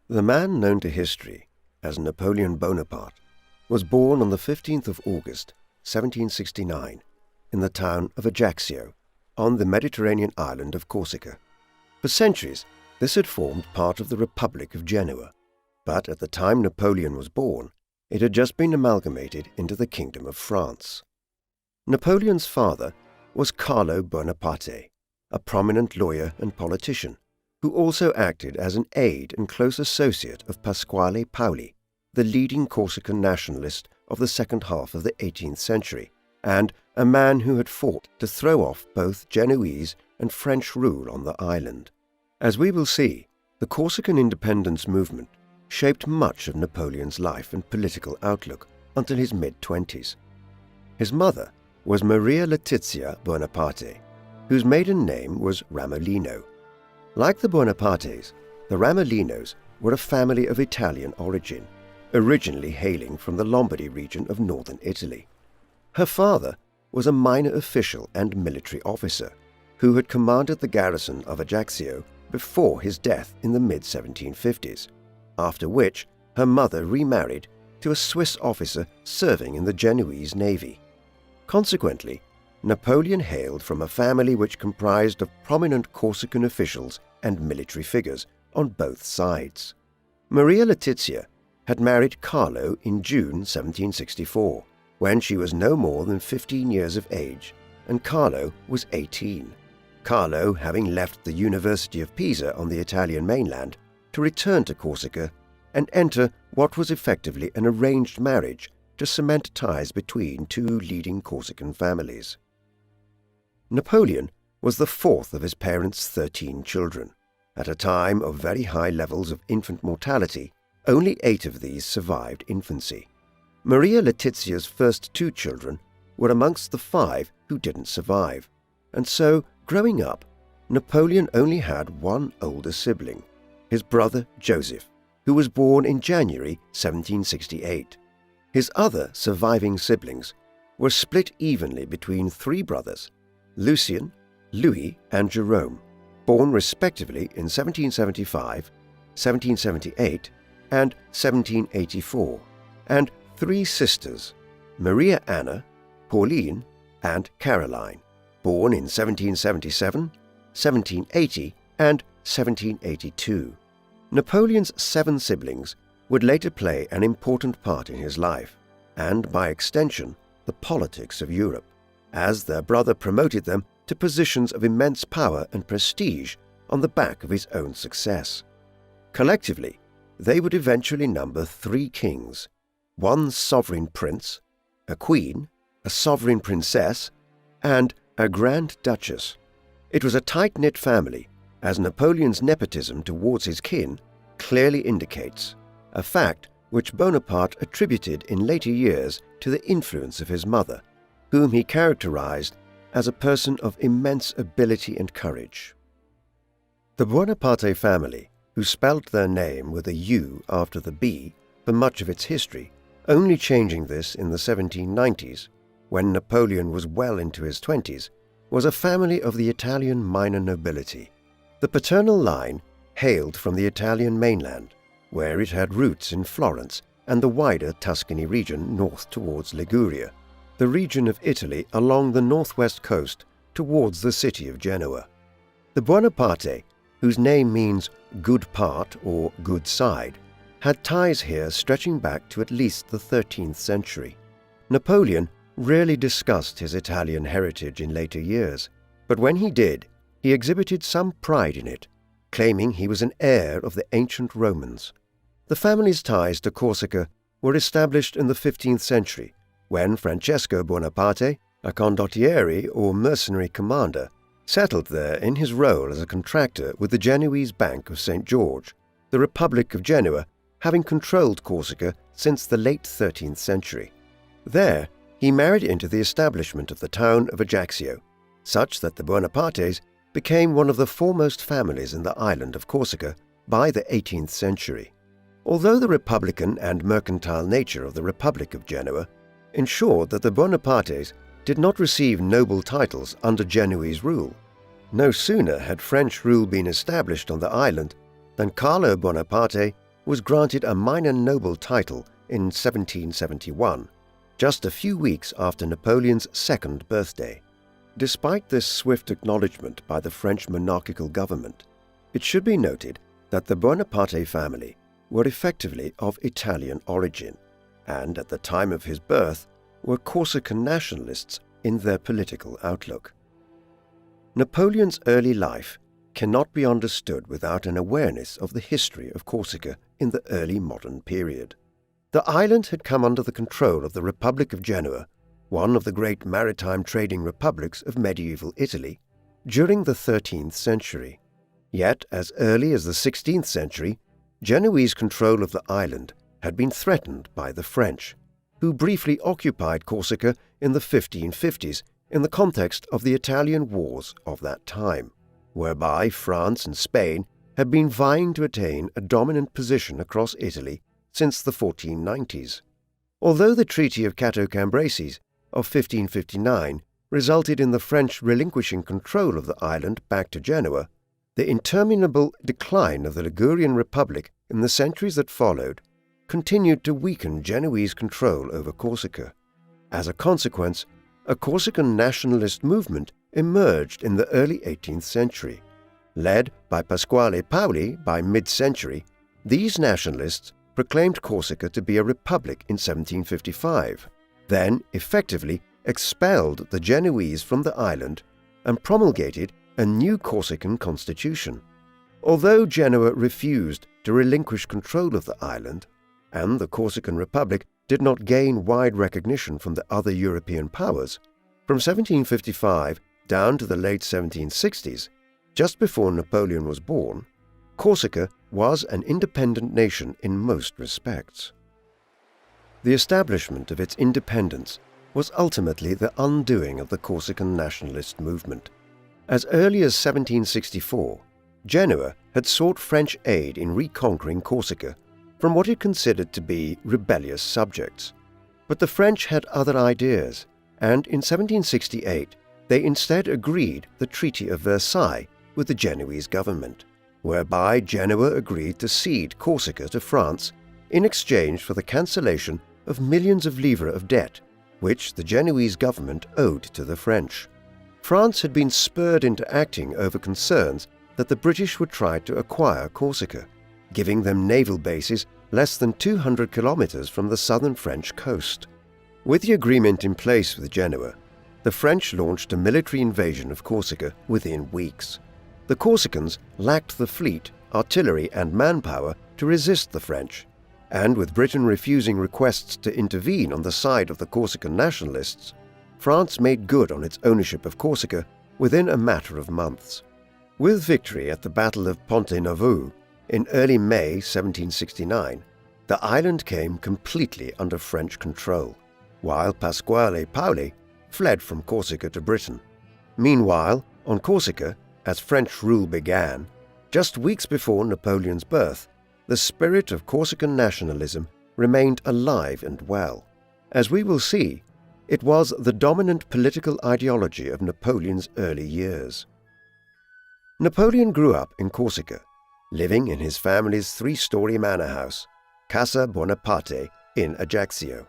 The man known to history as Napoleon Bonaparte was born on the 15th of August, 1769, in the town of Ajaccio, on the Mediterranean island of Corsica. For centuries, this had formed part of the Republic of Genoa, but at the time Napoleon was born, it had just been amalgamated into the Kingdom of France. Napoleon's father was Carlo Bonaparte, a prominent lawyer and politician, who also acted as an aide and close associate of Pasquale Paoli, the leading Corsican nationalist of the second half of the 18th century, and a man who had fought to throw off both Genoese and French rule on the island. As we will see, the Corsican independence movement shaped much of Napoleon's life and political outlook until his mid-20s. His mother was Maria Letizia Bonaparte, whose maiden name was Ramolino. Like the Bonapartes, the Ramolinos were a family of Italian origin, originally hailing from the Lombardy region of northern Italy. Her father was a minor official and military officer who had commanded the garrison of Ajaccio before his death in the mid-1750s, after which her mother remarried to a Swiss officer serving in the Genoese navy. Consequently, Napoleon hailed from a family which comprised of prominent Corsican officials and military figures on both sides. Maria Letizia had married Carlo in June 1764, when she was no more than 15 years of age, and Carlo was 18. Carlo having left the University of Pisa on the Italian mainland to return to Corsica and enter what was effectively an arranged marriage to cement ties between two leading Corsican families. Napoleon was the fourth of his parents' 13 children. At a time of very high levels of infant mortality, only 8 of these survived infancy. Maria Letizia's first 2 children were amongst the 5 who didn't survive, and so, growing up, Napoleon only had one older sibling, his brother Joseph, who was born in January 1768. His other surviving siblings were split evenly between 3 brothers, Lucien, Louis, and Jerome, born respectively in 1775, 1778, and 1784, and 3 sisters, Maria Anna, Pauline, and Caroline, born in 1777, 1780, and 1782. Napoleon's 7 siblings would later play an important part in his life, and by extension, the politics of Europe, as their brother promoted them to positions of immense power and prestige on the back of his own success. Collectively, they would eventually number 3 kings, 1 sovereign prince, a queen, a sovereign princess, and a grand duchess. It was a tight-knit family, as Napoleon's nepotism towards his kin clearly indicates, a fact which Bonaparte attributed in later years to the influence of his mother, whom he characterized as a person of immense ability and courage. The Bonaparte family, who spelt their name with a U after the B for much of its history, only changing this in the 1790s, when Napoleon was well into his 20s, was a family of the Italian minor nobility. The paternal line hailed from the Italian mainland, where it had roots in Florence and the wider Tuscany region north towards Liguria, the region of Italy along the northwest coast towards the city of Genoa. The Bonaparte, whose name means good part or good side, had ties here stretching back to at least the 13th century. Napoleon rarely discussed his Italian heritage in later years, but when he did, he exhibited some pride in it, claiming he was an heir of the ancient Romans. The family's ties to Corsica were established in the 15th century, when Francesco Bonaparte, a condottiere or mercenary commander, settled there in his role as a contractor with the Genoese Bank of St. George, the Republic of Genoa having controlled Corsica since the late 13th century. There, he married into the establishment of the town of Ajaccio, such that the Bonapartes became one of the foremost families in the island of Corsica by the 18th century. Although the republican and mercantile nature of the Republic of Genoa ensured that the Bonapartes did not receive noble titles under Genoese rule, no sooner had French rule been established on the island than Carlo Bonaparte was granted a minor noble title in 1771, just a few weeks after Napoleon's second birthday. Despite this swift acknowledgement by the French monarchical government, it should be noted that the Bonaparte family were effectively of Italian origin, and at the time of his birth were Corsican nationalists in their political outlook. Napoleon's early life cannot be understood without an awareness of the history of Corsica in the early modern period. The island had come under the control of the Republic of Genoa, one of the great maritime trading republics of medieval Italy, during the 13th century. Yet, as early as the 16th century, Genoese control of the island had been threatened by the French, who briefly occupied Corsica in the 1550s in the context of the Italian wars of that time, whereby France and Spain had been vying to attain a dominant position across Italy since the 1490s. Although the Treaty of Cato Cambracies of 1559 resulted in the French relinquishing control of the island back to Genoa, the interminable decline of the Ligurian Republic in the centuries that followed continued to weaken Genoese control over Corsica. As a consequence, a Corsican nationalist movement emerged in the early 18th century. Led by Pasquale Paoli by mid-century, these nationalists proclaimed Corsica to be a republic in 1755, then effectively expelled the Genoese from the island and promulgated a new Corsican constitution. Although Genoa refused to relinquish control of the island, and the Corsican Republic did not gain wide recognition from the other European powers, from 1755 down to the late 1760s, just before Napoleon was born, Corsica was an independent nation in most respects. The establishment of its independence was ultimately the undoing of the Corsican nationalist movement. As early as 1764, Genoa had sought French aid in reconquering Corsica from what it considered to be rebellious subjects. But the French had other ideas, and in 1768 they instead agreed the Treaty of Versailles with the Genoese government, whereby Genoa agreed to cede Corsica to France in exchange for the cancellation of millions of livres of debt, which the Genoese government owed to the French. France had been spurred into acting over concerns that the British would try to acquire Corsica, giving them naval bases less than 200 kilometers from the southern French coast. With the agreement in place with Genoa, the French launched a military invasion of Corsica within weeks. The Corsicans lacked the fleet, artillery and manpower to resist the French, and with Britain refusing requests to intervene on the side of the Corsican nationalists, France made good on its ownership of Corsica within a matter of months. With victory at the Battle of Ponte Novo in early May 1769, the island came completely under French control, while Pasquale Paoli fled from Corsica to Britain. Meanwhile, on Corsica, as French rule began, just weeks before Napoleon's birth, the spirit of Corsican nationalism remained alive and well. As we will see, it was the dominant political ideology of Napoleon's early years. Napoleon grew up in Corsica, living in his family's three-story manor house, Casa Bonaparte, in Ajaccio.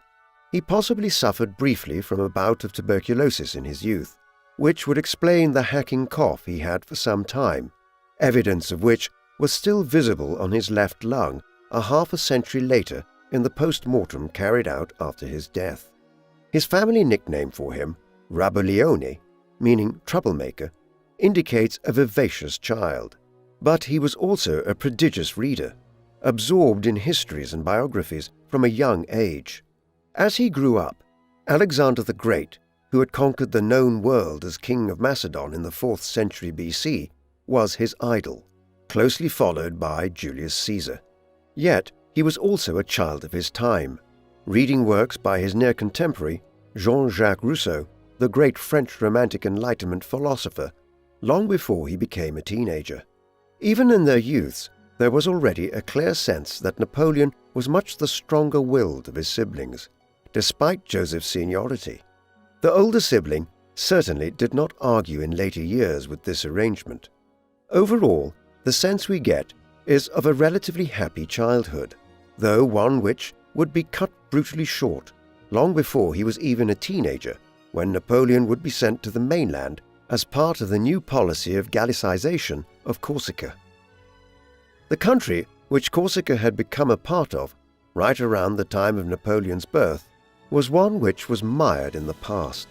He possibly suffered briefly from a bout of tuberculosis in his youth, which would explain the hacking cough he had for some time, evidence of which was still visible on his left lung a half a century later in the post-mortem carried out after his death. His family nickname for him, Rabolione, meaning troublemaker, indicates a vivacious child. But he was also a prodigious reader, absorbed in histories and biographies from a young age. As he grew up, Alexander the Great, who had conquered the known world as King of Macedon in the 4th century BC, was his idol, closely followed by Julius Caesar. Yet he was also a child of his time, reading works by his near contemporary, Jean-Jacques Rousseau, the great French Romantic Enlightenment philosopher, long before he became a teenager. Even in their youths, there was already a clear sense that Napoleon was much the stronger-willed of his siblings, despite Joseph's seniority. The older sibling certainly did not argue in later years with this arrangement. Overall, the sense we get is of a relatively happy childhood, though one which would be cut brutally short long before he was even a teenager, when Napoleon would be sent to the mainland as part of the new policy of Gallicization of Corsica. The country which Corsica had become a part of, right around the time of Napoleon's birth, was one which was mired in the past.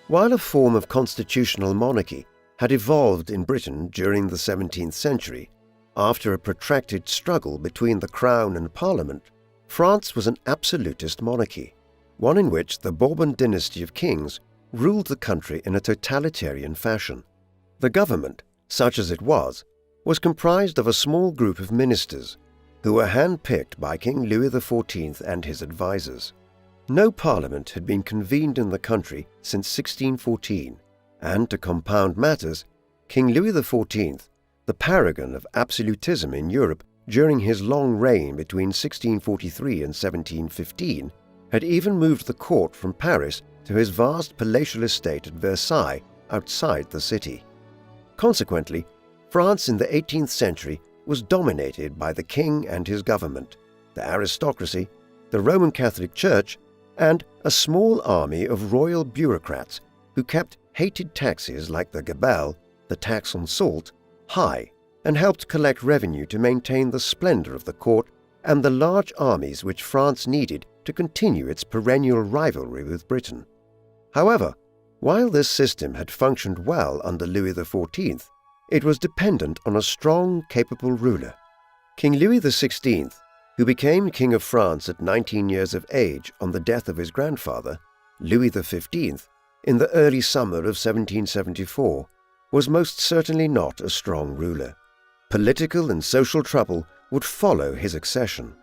While a form of constitutional monarchy had evolved in Britain during the 17th century, after a protracted struggle between the Crown and Parliament, France was an absolutist monarchy, one in which the Bourbon dynasty of kings ruled the country in a totalitarian fashion. The government, such as it was comprised of a small group of ministers who were hand-picked by King Louis XIV and his advisors. No parliament had been convened in the country since 1614, and to compound matters, King Louis XIV, the paragon of absolutism in Europe during his long reign between 1643 and 1715, had even moved the court from Paris to his vast palatial estate at Versailles outside the city. Consequently, France in the 18th century was dominated by the king and his government, the aristocracy, the Roman Catholic Church, and a small army of royal bureaucrats who kept hated taxes like the gabelle, the tax on salt, high, and helped collect revenue to maintain the splendor of the court and the large armies which France needed to continue its perennial rivalry with Britain. However, while this system had functioned well under Louis XIV, it was dependent on a strong, capable ruler. King Louis XVI, who became King of France at 19 years of age on the death of his grandfather, Louis XV, in the early summer of 1774, was most certainly not a strong ruler. Political and social trouble would follow his accession.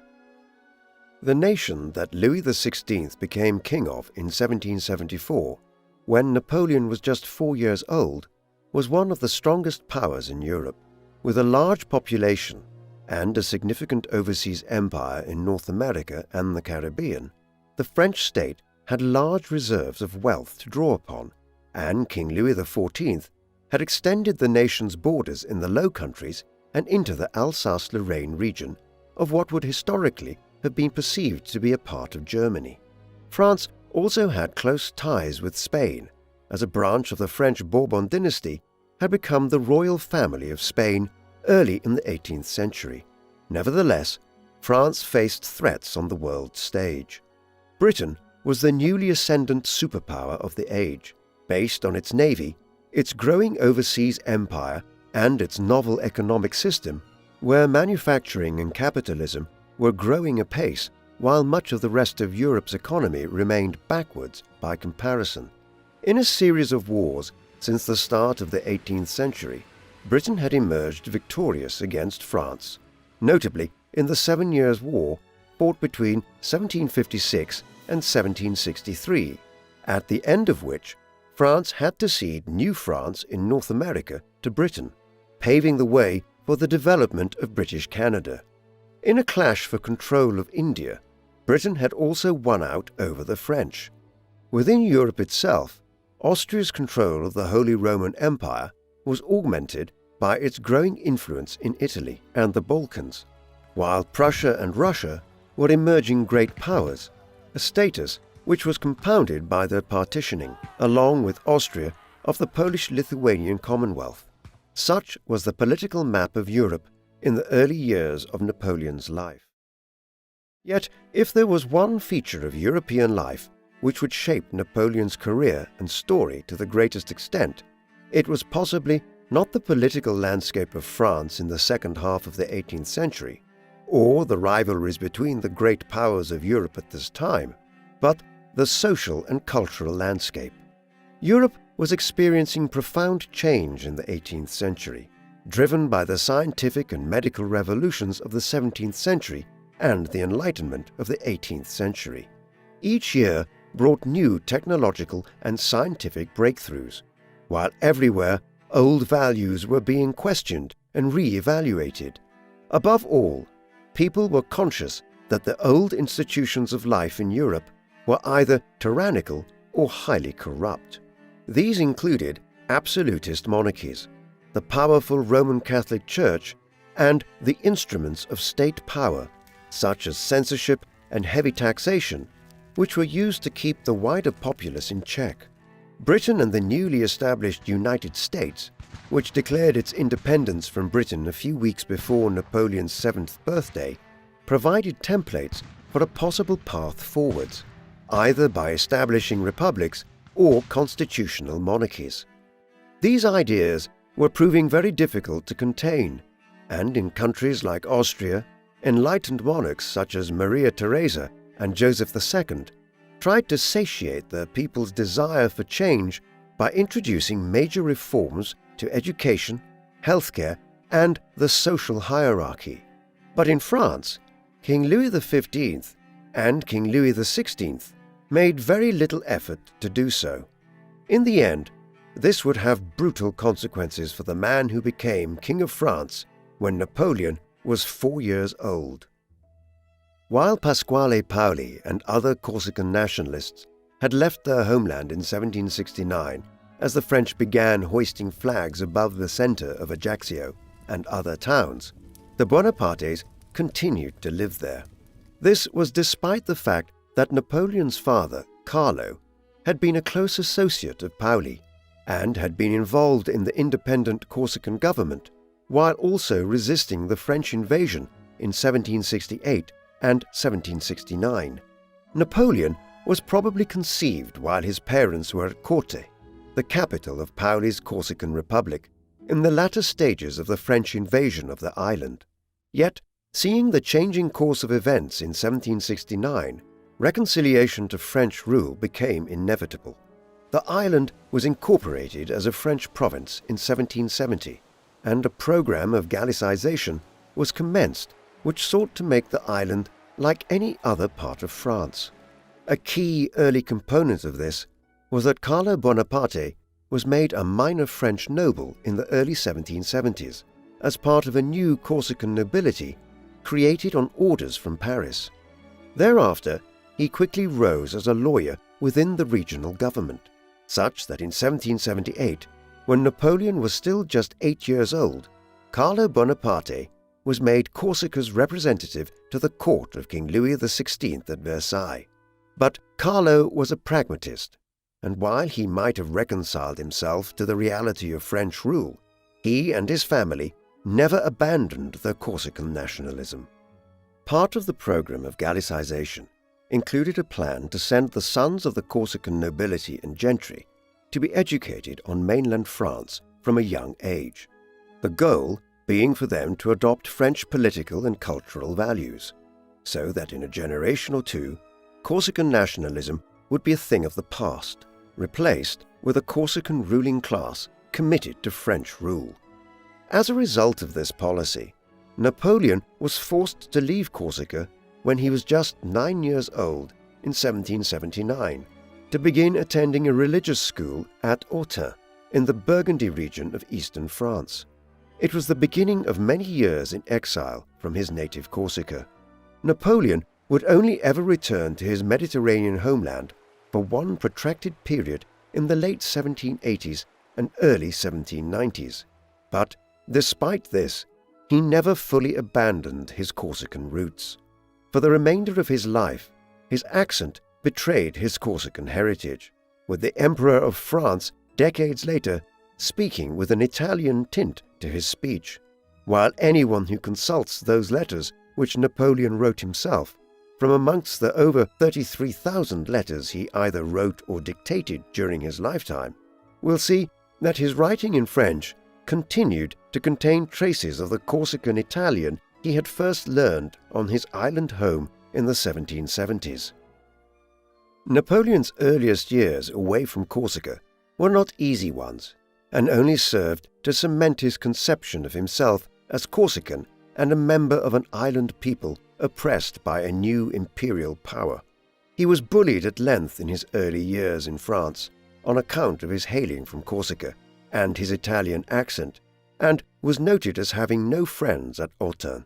The nation that Louis XVI became king of in 1774, when Napoleon was just 4 years old, was one of the strongest powers in Europe. With a large population and a significant overseas empire in North America and the Caribbean, the French state had large reserves of wealth to draw upon, and King Louis XIV had extended the nation's borders in the Low Countries and into the Alsace-Lorraine region of what would historically have been perceived to be a part of Germany. France also had close ties with Spain, as a branch of the French Bourbon dynasty had become the royal family of Spain early in the 18th century. Nevertheless, France faced threats on the world stage. Britain was the newly ascendant superpower of the age, based on its navy, its growing overseas empire, and its novel economic system, where manufacturing and capitalism were growing apace while much of the rest of Europe's economy remained backwards by comparison. In a series of wars since the start of the 18th century, Britain had emerged victorious against France, notably in the 7 Years' War fought between 1756 and 1763, at the end of which France had to cede New France in North America to Britain, paving the way for the development of British Canada. In a clash for control of India, Britain had also won out over the French. Within Europe itself, Austria's control of the Holy Roman Empire was augmented by its growing influence in Italy and the Balkans, while Prussia and Russia were emerging great powers, a status which was compounded by their partitioning, along with Austria, of the Polish-Lithuanian Commonwealth. Such was the political map of Europe in the early years of Napoleon's life. Yet, if there was one feature of European life which would shape Napoleon's career and story to the greatest extent, it was possibly not the political landscape of France in the second half of the 18th century, or the rivalries between the great powers of Europe at this time, but the social and cultural landscape. Europe was experiencing profound change in the 18th century, driven by the scientific and medical revolutions of the 17th century and the Enlightenment of the 18th century. Each year brought new technological and scientific breakthroughs, while everywhere old values were being questioned and re-evaluated. Above all, people were conscious that the old institutions of life in Europe were either tyrannical or highly corrupt. These included absolutist monarchies, the powerful Roman Catholic Church, and the instruments of state power, such as censorship and heavy taxation, which were used to keep the wider populace in check. Britain and the newly established United States, which declared its independence from Britain a few weeks before Napoleon's 7th birthday, provided templates for a possible path forwards, either by establishing republics or constitutional monarchies. These ideas were proving very difficult to contain, and in countries like Austria, enlightened monarchs such as Maria Theresa and Joseph II tried to satiate their people's desire for change by introducing major reforms to education, healthcare, and the social hierarchy. But in France, King Louis XV and King Louis XVI made very little effort to do so. In the end, this would have brutal consequences for the man who became King of France when Napoleon was 4 years old. While Pasquale Paoli and other Corsican nationalists had left their homeland in 1769 as the French began hoisting flags above the centre of Ajaccio and other towns, the Bonapartes continued to live there. This was despite the fact that Napoleon's father, Carlo, had been a close associate of Paoli and had been involved in the independent Corsican government, while also resisting the French invasion in 1768 and 1769. Napoleon was probably conceived while his parents were at Corte, the capital of Paoli's Corsican Republic, in the latter stages of the French invasion of the island. Yet, seeing the changing course of events in 1769, reconciliation to French rule became inevitable. The island was incorporated as a French province in 1770, and a program of Gallicization was commenced which sought to make the island like any other part of France. A key early component of this was that Carlo Bonaparte was made a minor French noble in the early 1770s as part of a new Corsican nobility created on orders from Paris. Thereafter, he quickly rose as a lawyer within the regional government, such that in 1778, when Napoleon was still just 8 years old, Carlo Bonaparte was made Corsica's representative to the court of King Louis XVI at Versailles. But Carlo was a pragmatist, and while he might have reconciled himself to the reality of French rule, he and his family never abandoned their Corsican nationalism. Part of the program of Gallicization included a plan to send the sons of the Corsican nobility and gentry to be educated on mainland France from a young age, the goal being for them to adopt French political and cultural values, so that in a generation or two, Corsican nationalism would be a thing of the past, replaced with a Corsican ruling class committed to French rule. As a result of this policy, Napoleon was forced to leave Corsica when he was just 9 years old in 1779 to begin attending a religious school at Autun in the Burgundy region of eastern France. It was the beginning of many years in exile from his native Corsica. Napoleon would only ever return to his Mediterranean homeland for one protracted period in the late 1780s and early 1790s. But despite this, he never fully abandoned his Corsican roots. For the remainder of his life, his accent betrayed his Corsican heritage, with the Emperor of France decades later speaking with an Italian tint to his speech, while anyone who consults those letters which Napoleon wrote himself, from amongst the over 33,000 letters he either wrote or dictated during his lifetime, will see that his writing in French continued to contain traces of the Corsican Italian he had first learned on his island home in the 1770s. Napoleon's earliest years away from Corsica were not easy ones, and only served to cement his conception of himself as Corsican and a member of an island people oppressed by a new imperial power. He was bullied at length in his early years in France on account of his hailing from Corsica and his Italian accent, and was noted as having no friends at Autun.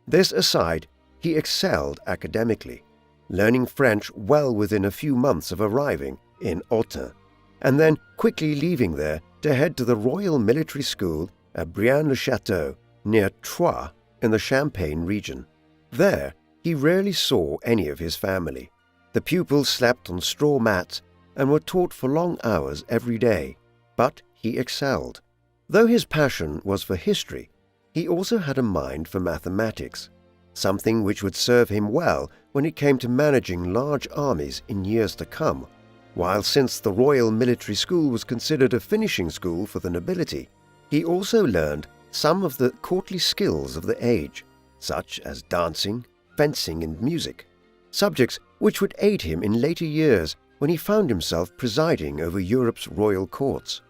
This aside, he excelled academically, learning French well within a few months of arriving in Autun, and then quickly leaving there to head to the Royal Military School at Brienne-le-Château near Troyes in the Champagne region. There, he rarely saw any of his family. The pupils slept on straw mats and were taught for long hours every day, but he excelled. Though his passion was for history, he also had a mind for mathematics, something which would serve him well when it came to managing large armies in years to come, while since the Royal Military School was considered a finishing school for the nobility, he also learned some of the courtly skills of the age, such as dancing, fencing and music, subjects which would aid him in later years when he found himself presiding over Europe's royal courts.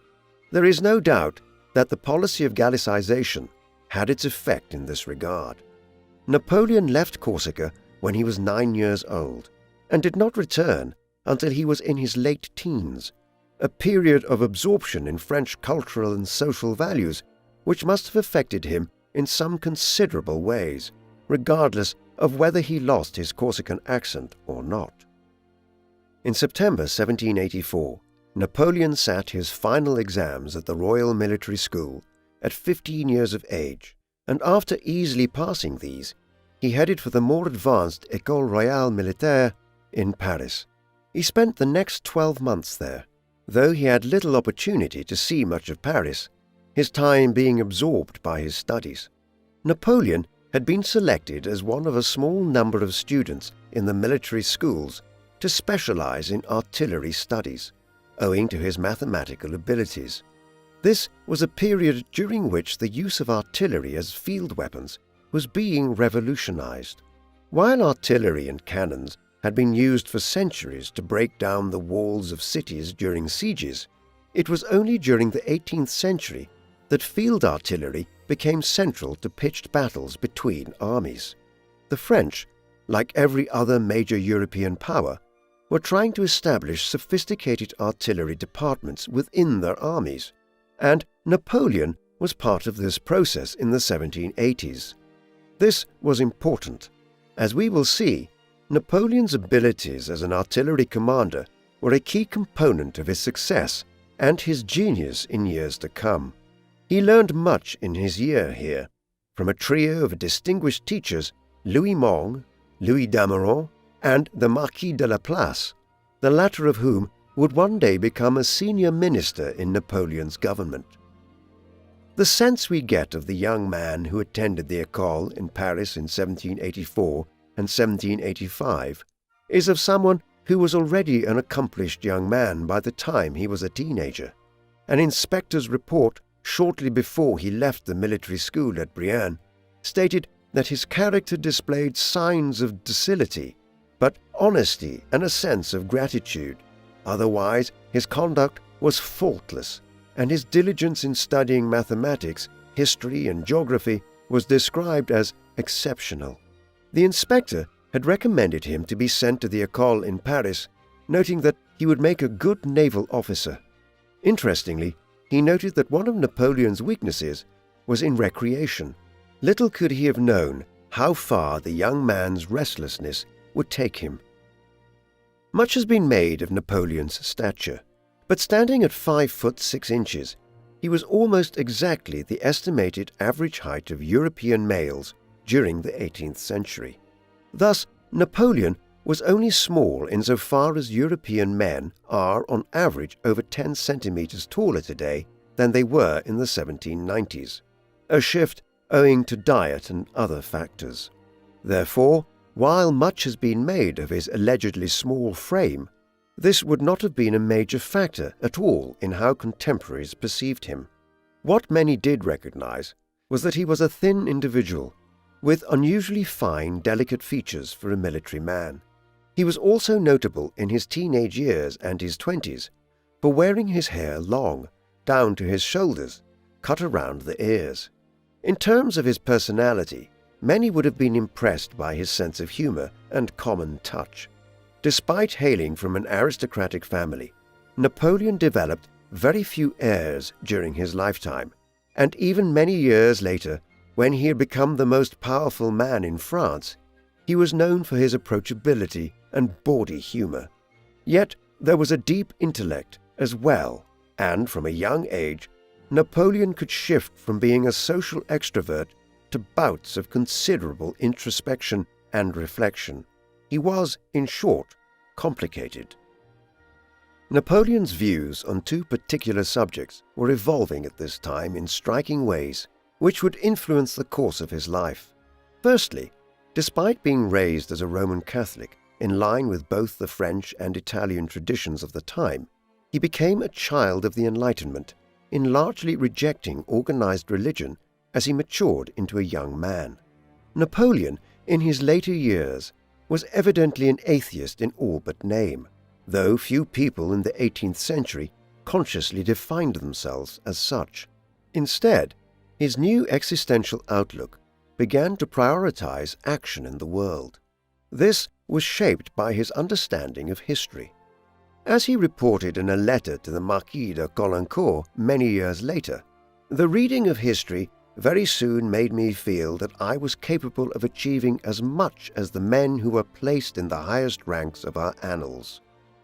There is no doubt that the policy of Gallicization had its effect in this regard. Napoleon left Corsica when he was 9 years old and did not return until he was in his late teens, a period of absorption in French cultural and social values which must have affected him in some considerable ways, regardless of whether he lost his Corsican accent or not. In September 1784, Napoleon sat his final exams at the Royal Military School at 15 years of age, and after easily passing these, he headed for the more advanced École Royale Militaire in Paris. He spent the next 12 months there, though he had little opportunity to see much of Paris, his time being absorbed by his studies. Napoleon had been selected as one of a small number of students in the military schools to specialize in artillery studies, owing to his mathematical abilities. This was a period during which the use of artillery as field weapons was being revolutionized. While artillery and cannons had been used for centuries to break down the walls of cities during sieges, it was only during the 18th century that field artillery became central to pitched battles between armies. The French, like every other major European power, were trying to establish sophisticated artillery departments within their armies, and Napoleon was part of this process in the 1780s. This was important. As we will see, Napoleon's abilities as an artillery commander were a key component of his success and his genius in years to come. He learned much in his year here, from a trio of distinguished teachers, Louis Mong, Louis Dameron, and the Marquis de la Place, the latter of whom would one day become a senior minister in Napoleon's government. The sense we get of the young man who attended the École in Paris in 1784 and 1785 is of someone who was already an accomplished young man by the time he was a teenager. An inspector's report shortly before he left the military school at Brienne stated that his character displayed signs of docility, but honesty and a sense of gratitude. Otherwise, his conduct was faultless, and his diligence in studying mathematics, history, and geography was described as exceptional. The inspector had recommended him to be sent to the École in Paris, noting that he would make a good naval officer. Interestingly, he noted that one of Napoleon's weaknesses was in recreation. Little could he have known how far the young man's restlessness would take him. Much has been made of Napoleon's stature, but standing at 5 foot 6 inches, he was almost exactly the estimated average height of European males during the 18th century. Thus, Napoleon was only small insofar as European men are on average over 10 centimeters taller today than they were in the 1790s, a shift owing to diet and other factors. Therefore, while much has been made of his allegedly small frame, this would not have been a major factor at all in how contemporaries perceived him. What many did recognize was that he was a thin individual, with unusually fine, delicate features for a military man. He was also notable in his teenage years and his 20s for wearing his hair long, down to his shoulders, cut around the ears. In terms of his personality, many would have been impressed by his sense of humor and common touch. Despite hailing from an aristocratic family, Napoleon developed very few heirs during his lifetime, and even many years later, when he had become the most powerful man in France, he was known for his approachability and bawdy humor. Yet there was a deep intellect as well, and from a young age, Napoleon could shift from being a social extrovert to bouts of considerable introspection and reflection. He was, in short, complicated. Napoleon's views on two particular subjects were evolving at this time in striking ways, which would influence the course of his life. Firstly, despite being raised as a Roman Catholic, in line with both the French and Italian traditions of the time, he became a child of the Enlightenment, in largely rejecting organized religion as he matured into a young man. Napoleon, in his later years, was evidently an atheist in all but name, though few people in the 18th century consciously defined themselves as such. Instead, his new existential outlook began to prioritize action in the world. This was shaped by his understanding of history. As he reported in a letter to the Marquis de Caulaincourt many years later, "The reading of history very soon made me feel that I was capable of achieving as much as the men who were placed in the highest ranks of our annals."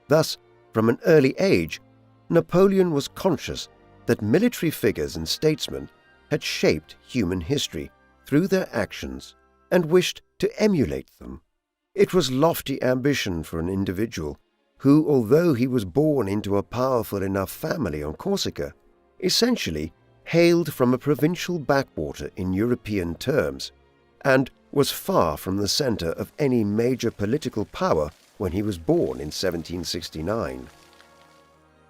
Thus, from an early age, Napoleon was conscious that military figures and statesmen had shaped human history through their actions and wished to emulate them. It was lofty ambition for an individual who, although he was born into a powerful enough family on Corsica, essentially hailed from a provincial backwater in European terms, and was far from the center of any major political power when he was born in 1769.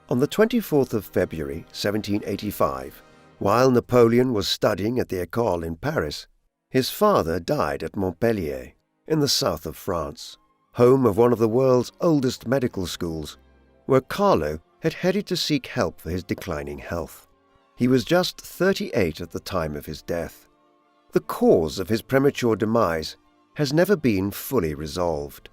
On the 24th of February 1785, while Napoleon was studying at the École in Paris, his father died at Montpellier, in the south of France, home of one of the world's oldest medical schools, where Carlo had headed to seek help for his declining health. He was just 38 at the time of his death. The cause of his premature demise has never been fully resolved.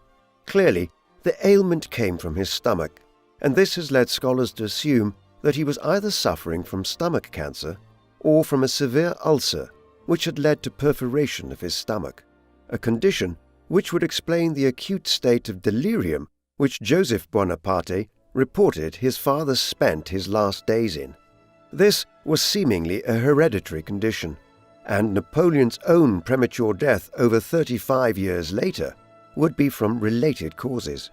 Clearly, the ailment came from his stomach, and this has led scholars to assume that he was either suffering from stomach cancer or from a severe ulcer which had led to perforation of his stomach, a condition which would explain the acute state of delirium which Joseph Bonaparte reported his father spent his last days in. This was seemingly a hereditary condition, and Napoleon's own premature death over 35 years later would be from related causes.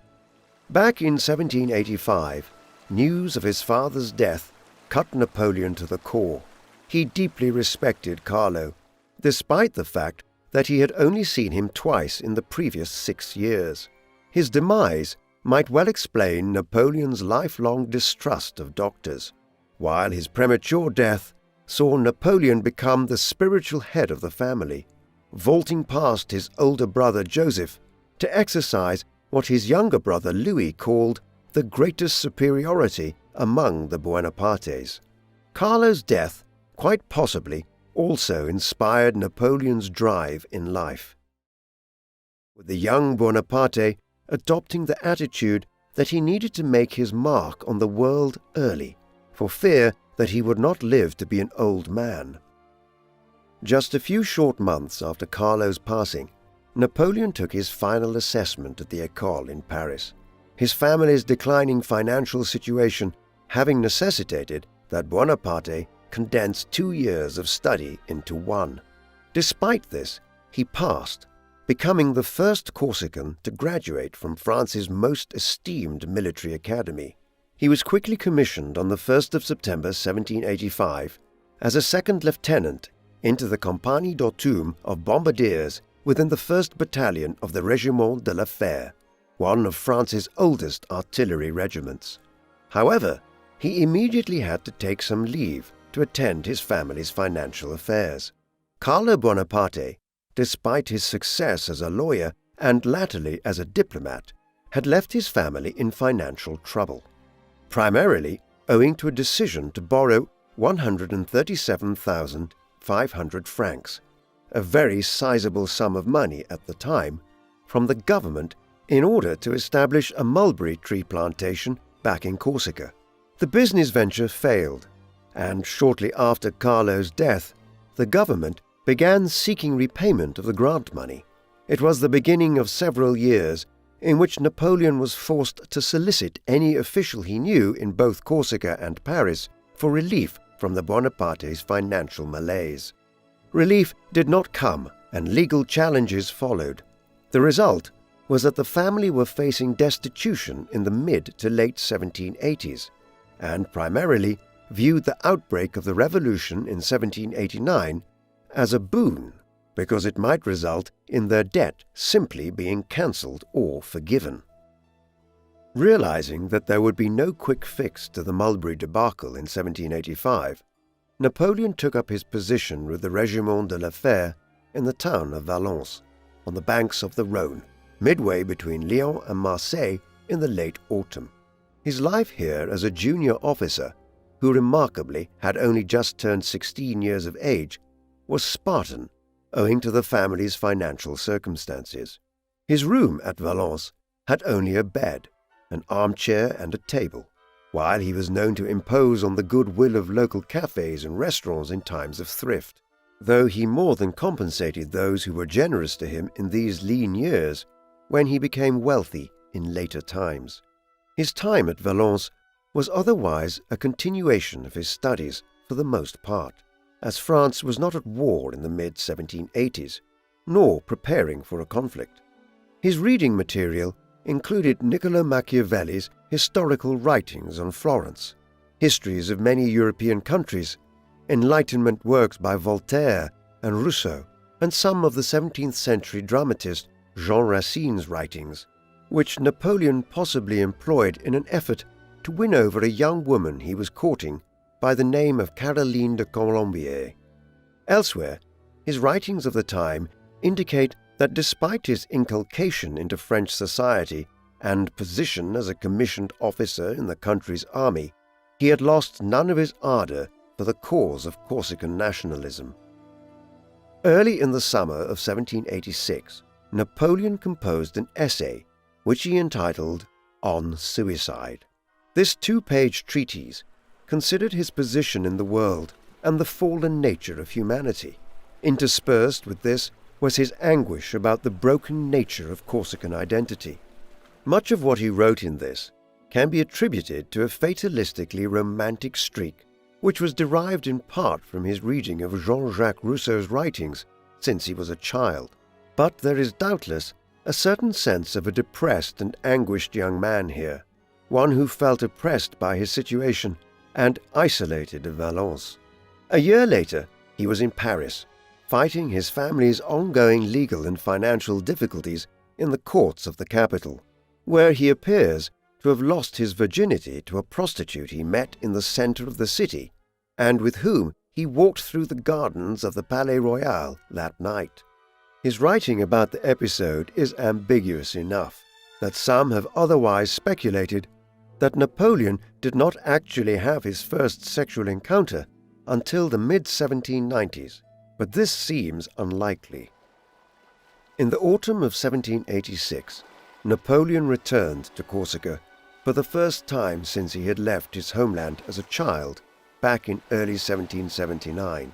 Back in 1785, news of his father's death cut Napoleon to the core. He deeply respected Carlo, despite the fact that he had only seen him twice in the previous 6 years. His demise might well explain Napoleon's lifelong distrust of doctors, while his premature death saw Napoleon become the spiritual head of the family, vaulting past his older brother Joseph to exercise what his younger brother Louis called the greatest superiority among the Bonapartes. Carlo's death, quite possibly, also inspired Napoleon's drive in life, with the young Bonaparte adopting the attitude that he needed to make his mark on the world early, for fear that he would not live to be an old man. Just a few short months after Carlo's passing, Napoleon took his final assessment at the École in Paris, his family's declining financial situation having necessitated that Bonaparte condense 2 years of study into one. Despite this, he passed, becoming the first Corsican to graduate from France's most esteemed military academy. He was quickly commissioned on the 1st of September 1785 as a second lieutenant into the Compagnie d'Autun of bombardiers within the 1st Battalion of the Régiment de la Fère, one of France's oldest artillery regiments. However, he immediately had to take some leave to attend his family's financial affairs. Carlo Bonaparte, despite his success as a lawyer and latterly as a diplomat, had left his family in financial trouble, primarily owing to a decision to borrow 137,500 francs, a very sizable sum of money at the time, from the government in order to establish a mulberry tree plantation back in Corsica. The business venture failed, and shortly after Carlo's death, the government began seeking repayment of the grant money. It was the beginning of several years in which Napoleon was forced to solicit any official he knew in both Corsica and Paris for relief from the Bonapartes' financial malaise. Relief did not come, and legal challenges followed. The result was that the family were facing destitution in the mid to late 1780s, and primarily viewed the outbreak of the revolution in 1789 as a boon, because it might result in their debt simply being cancelled or forgiven. Realizing that there would be no quick fix to the Mulberry debacle in 1785, Napoleon took up his position with the Régiment de la Fère in the town of Valence, on the banks of the Rhône, midway between Lyon and Marseille in the late autumn. His life here as a junior officer, who remarkably had only just turned 16 years of age, was Spartan, owing to the family's financial circumstances. His room at Valence had only a bed, an armchair and a table, while he was known to impose on the goodwill of local cafes and restaurants in times of thrift, though he more than compensated those who were generous to him in these lean years when he became wealthy in later times. His time at Valence was otherwise a continuation of his studies for the most part, as France was not at war in the mid-1780s, nor preparing for a conflict. His reading material included Niccolò Machiavelli's historical writings on Florence, histories of many European countries, Enlightenment works by Voltaire and Rousseau, and some of the 17th century dramatist Jean Racine's writings, which Napoleon possibly employed in an effort to win over a young woman he was courting by the name of Caroline de Colombier. Elsewhere, his writings of the time indicate that despite his inculcation into French society and position as a commissioned officer in the country's army, he had lost none of his ardor for the cause of Corsican nationalism. Early in the summer of 1786, Napoleon composed an essay which he entitled On Suicide. This 2-page treatise considered his position in the world and the fallen nature of humanity. Interspersed with this was his anguish about the broken nature of Corsican identity. Much of what he wrote in this can be attributed to a fatalistically romantic streak which was derived in part from his reading of Jean-Jacques Rousseau's writings since he was a child. But there is doubtless a certain sense of a depressed and anguished young man here, one who felt oppressed by his situation and isolated of Valence. A year later, he was in Paris, fighting his family's ongoing legal and financial difficulties in the courts of the capital, where he appears to have lost his virginity to a prostitute he met in the center of the city, and with whom he walked through the gardens of the Palais Royal that night. His writing about the episode is ambiguous enough that some have otherwise speculated that Napoleon did not actually have his first sexual encounter until the mid-1790s, but this seems unlikely. In the autumn of 1786, Napoleon returned to Corsica for the first time since he had left his homeland as a child back in early 1779.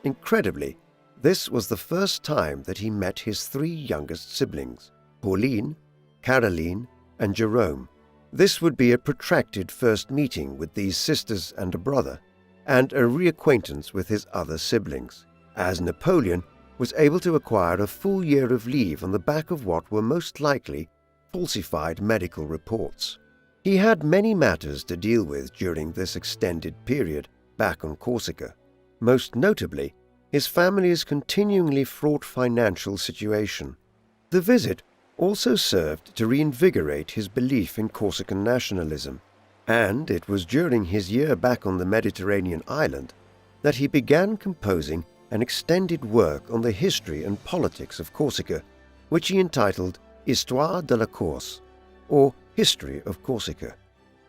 Incredibly, this was the first time that he met his 3 youngest siblings, Pauline, Caroline, and Jerome. This would be a protracted first meeting with these sisters and a brother, and a reacquaintance with his other siblings, as Napoleon was able to acquire a full year of leave on the back of what were most likely falsified medical reports. He had many matters to deal with during this extended period back on Corsica, most notably his family's continuingly fraught financial situation. The visit also served to reinvigorate his belief in Corsican nationalism, and it was during his year back on the Mediterranean island that he began composing an extended work on the history and politics of Corsica, which he entitled Histoire de la Corse, or History of Corsica.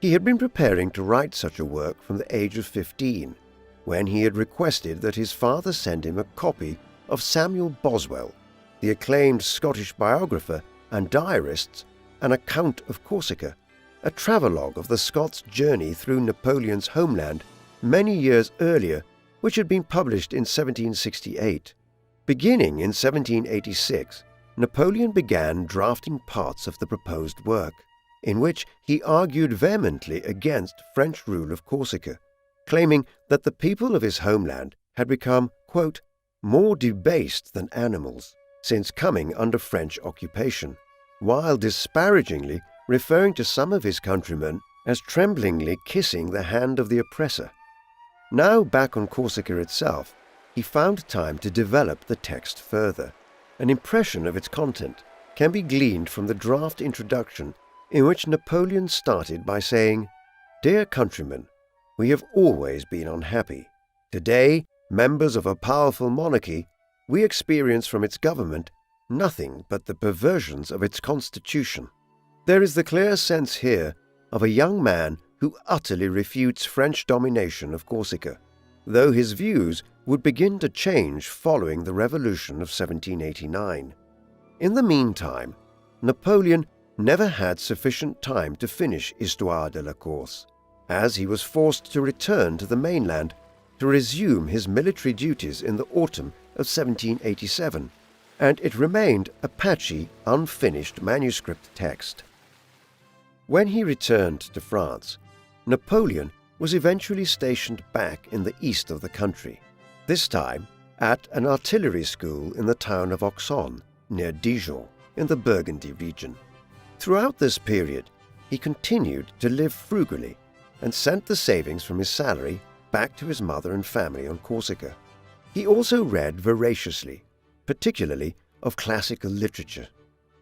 He had been preparing to write such a work from the age of 15, when he had requested that his father send him a copy of Samuel Boswell, the acclaimed Scottish biographer and diarist's An Account of Corsica, a travelogue of the Scots' journey through Napoleon's homeland many years earlier, which had been published in 1768. Beginning in 1786, Napoleon began drafting parts of the proposed work, in which he argued vehemently against French rule of Corsica, claiming that the people of his homeland had become, quote, more debased than animals, since coming under French occupation, while disparagingly referring to some of his countrymen as tremblingly kissing the hand of the oppressor. Now back on Corsica itself, he found time to develop the text further. An impression of its content can be gleaned from the draft introduction, in which Napoleon started by saying, "Dear countrymen, we have always been unhappy. Today, members of a powerful monarchy, we experience from its government nothing but the perversions of its constitution." There is the clear sense here of a young man who utterly refutes French domination of Corsica, though his views would begin to change following the Revolution of 1789. In the meantime, Napoleon never had sufficient time to finish Histoire de la Corse, as he was forced to return to the mainland to resume his military duties in the autumn of 1787, and it remained a patchy, unfinished manuscript text. When he returned to France, Napoleon was eventually stationed back in the east of the country, this time at an artillery school in the town of Auxonne, near Dijon, in the Burgundy region. Throughout this period, he continued to live frugally and sent the savings from his salary back to his mother and family on Corsica. He also read voraciously, particularly of classical literature.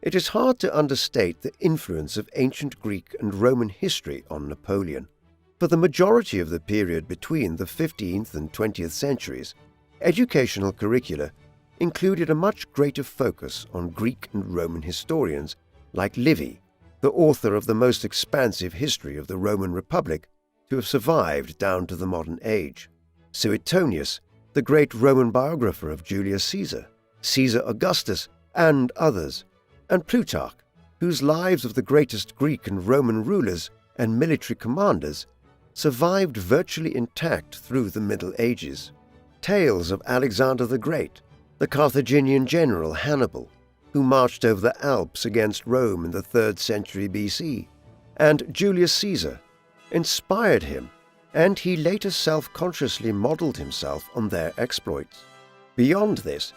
It is hard to understate the influence of ancient Greek and Roman history on Napoleon. For the majority of the period between the 15th and 20th centuries, educational curricula included a much greater focus on Greek and Roman historians like Livy, the author of the most expansive history of the Roman Republic to have survived down to the modern age, Suetonius, the great Roman biographer of Julius Caesar, Caesar Augustus, and others, and Plutarch, whose lives of the greatest Greek and Roman rulers and military commanders survived virtually intact through the Middle Ages. Tales of Alexander the Great, the Carthaginian general Hannibal, who marched over the Alps against Rome in the 3rd century BC, and Julius Caesar, inspired him, and he later self-consciously modeled himself on their exploits. Beyond this,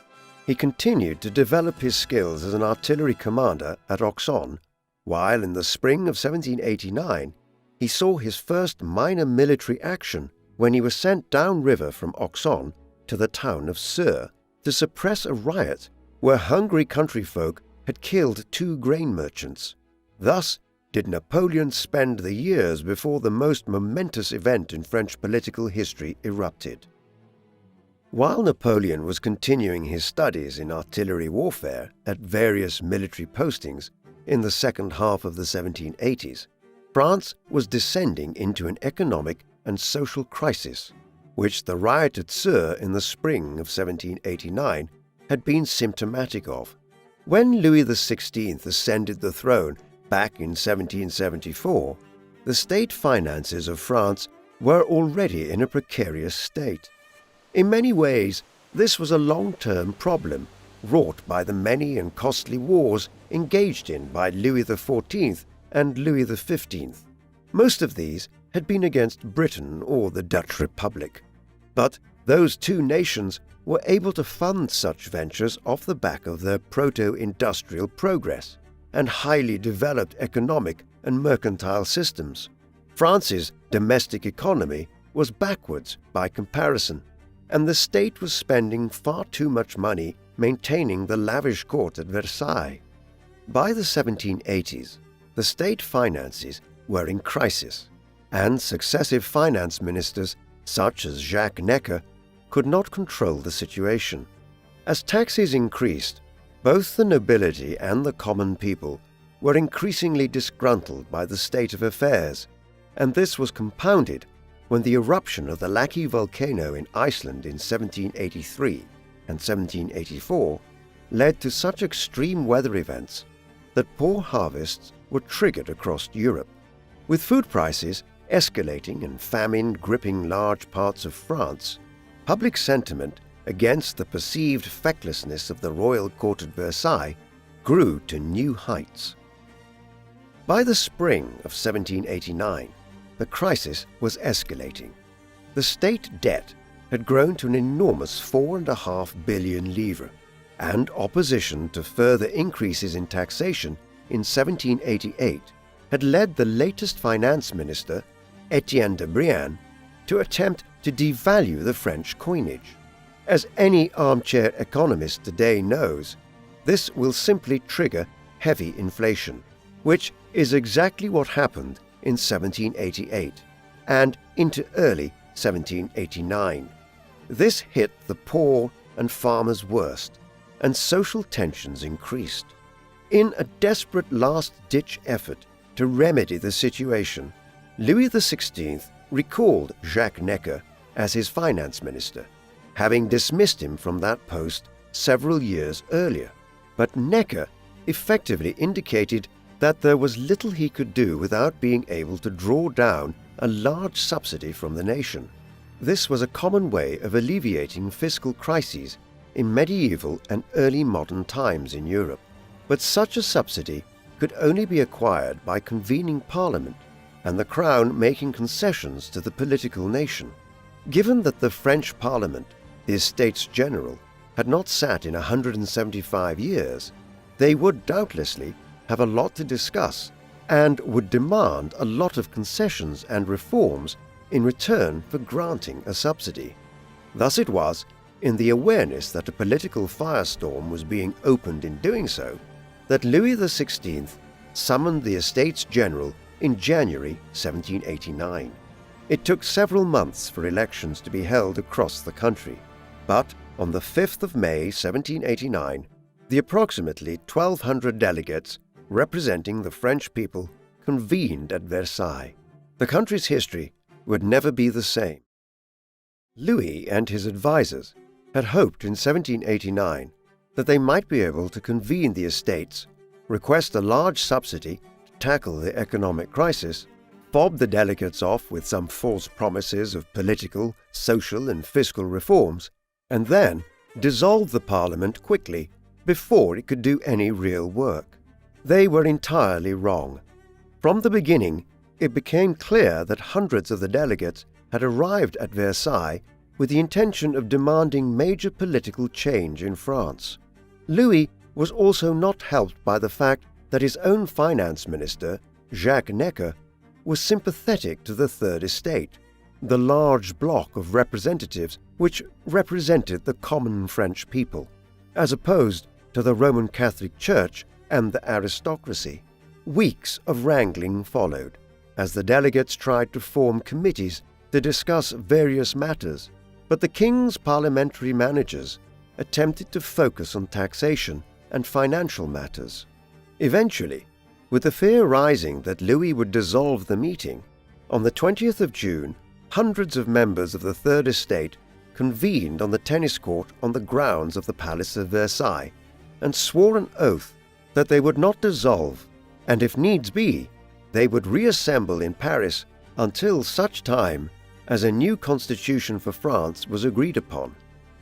he continued to develop his skills as an artillery commander at Auxonne, while in the spring of 1789 he saw his first minor military action when he was sent downriver from Auxonne to the town of Seur to suppress a riot where hungry country folk had killed 2 grain merchants. Thus did Napoleon spend the years before the most momentous event in French political history erupted. While Napoleon was continuing his studies in artillery warfare at various military postings in the second half of the 1780s, France was descending into an economic and social crisis, which the riot at Seur in the spring of 1789 had been symptomatic of. When Louis XVI ascended the throne back in 1774, the state finances of France were already in a precarious state. In many ways, this was a long-term problem wrought by the many and costly wars engaged in by Louis XIV and Louis XV. Most of these had been against Britain or the Dutch Republic, but those 2 nations were able to fund such ventures off the back of their proto-industrial progress and highly developed economic and mercantile systems. France's domestic economy was backwards by comparison, and the state was spending far too much money maintaining the lavish court at Versailles. By the 1780s, the state finances were in crisis, and successive finance ministers, such as Jacques Necker, could not control the situation. As taxes increased, both the nobility and the common people were increasingly disgruntled by the state of affairs, and this was compounded when the eruption of the Laki volcano in Iceland in 1783 and 1784 led to such extreme weather events that poor harvests were triggered across Europe. With food prices escalating and famine gripping large parts of France, public sentiment against the perceived fecklessness of the royal court at Versailles grew to new heights. By the spring of 1789, the crisis was escalating. The state debt had grown to an enormous 4.5 billion livres, and opposition to further increases in taxation in 1788 had led the latest finance minister, Etienne de Brienne, to attempt to devalue the French coinage. As any armchair economist today knows, this will simply trigger heavy inflation, which is exactly what happened in 1788 and into early 1789. This hit the poor and farmers worst, and social tensions increased. In a desperate last-ditch effort to remedy the situation, Louis XVI recalled Jacques Necker as his finance minister, having dismissed him from that post several years earlier. But Necker effectively indicated that there was little he could do without being able to draw down a large subsidy from the nation. This was a common way of alleviating fiscal crises in medieval and early modern times in Europe. But such a subsidy could only be acquired by convening Parliament and the Crown making concessions to the political nation. Given that the French Parliament, the Estates-General, had not sat in 175 years, they would doubtlessly have a lot to discuss and would demand a lot of concessions and reforms in return for granting a subsidy. Thus it was, in the awareness that a political firestorm was being opened in doing so, that Louis XVI summoned the Estates-General in January 1789. It took several months for elections to be held across the country, but on the 5th of May 1789, the approximately 1,200 delegates representing the French people convened at Versailles. The country's history would never be the same. Louis and his advisers had hoped in 1789 that they might be able to convene the estates, request a large subsidy to tackle the economic crisis, fob the delegates off with some false promises of political, social, and fiscal reforms, and then dissolve the Parliament quickly before it could do any real work. They were entirely wrong. From the beginning, it became clear that hundreds of the delegates had arrived at Versailles with the intention of demanding major political change in France. Louis was also not helped by the fact that his own finance minister, Jacques Necker, was sympathetic to the Third Estate, the large bloc of representatives which represented the common French people, as opposed to the Roman Catholic Church and the aristocracy. Weeks of wrangling followed, as the delegates tried to form committees to discuss various matters, but the king's parliamentary managers attempted to focus on taxation and financial matters. Eventually, with the fear rising that Louis would dissolve the meeting, on the 20th of June, hundreds of members of the Third Estate convened on the tennis court on the grounds of the Palace of Versailles and swore an oath that they would not dissolve, and if needs be, they would reassemble in Paris until such time as a new constitution for France was agreed upon.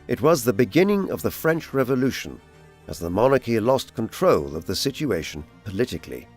It was the beginning of the French Revolution, as the monarchy lost control of the situation politically.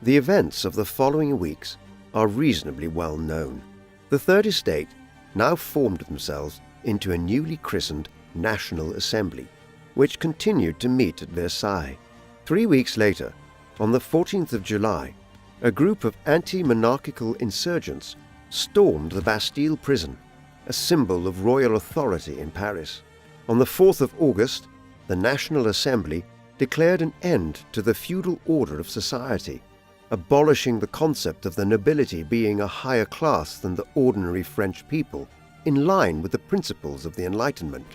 The events of the following weeks are reasonably well known. The Third Estate now formed themselves into a newly christened National Assembly, which continued to meet at Versailles. 3 weeks later, on the 14th of July, a group of anti-monarchical insurgents stormed the Bastille prison, a symbol of royal authority in Paris. On the 4th of August, the National Assembly declared an end to the feudal order of society, abolishing the concept of the nobility being a higher class than the ordinary French people, in line with the principles of the Enlightenment,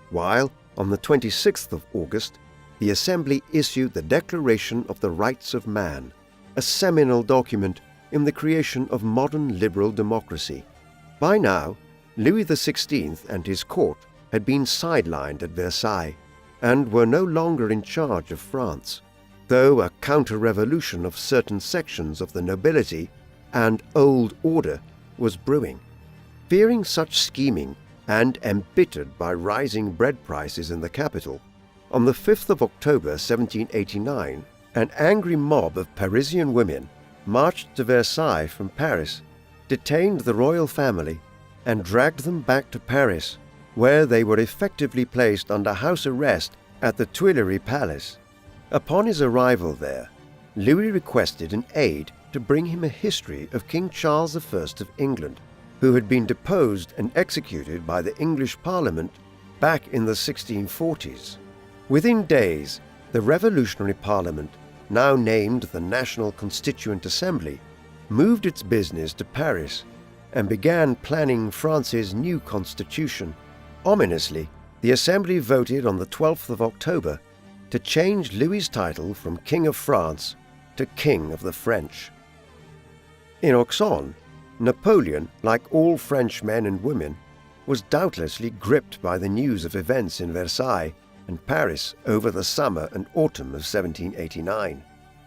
while, on the 26th of August, the Assembly issued the Declaration of the Rights of Man, a seminal document in the creation of modern liberal democracy. By now, Louis XVI and his court had been sidelined at Versailles and were no longer in charge of France, though a counter-revolution of certain sections of the nobility and old order was brewing. Fearing such scheming and embittered by rising bread prices in the capital, on the 5th of October 1789, an angry mob of Parisian women marched to Versailles from Paris, detained the royal family, and dragged them back to Paris, where they were effectively placed under house arrest at the Tuileries Palace. Upon his arrival there, Louis requested an aide to bring him a history of King Charles I of England, who had been deposed and executed by the English Parliament back in the 1640s. Within days, the Revolutionary Parliament, now named the National Constituent Assembly, moved its business to Paris and began planning France's new constitution. Ominously, the Assembly voted on the 12th of October to change Louis's title from King of France to King of the French. In Auxonne, Napoleon, like all French men and women, was doubtlessly gripped by the news of events in Versailles and Paris over the summer and autumn of 1789.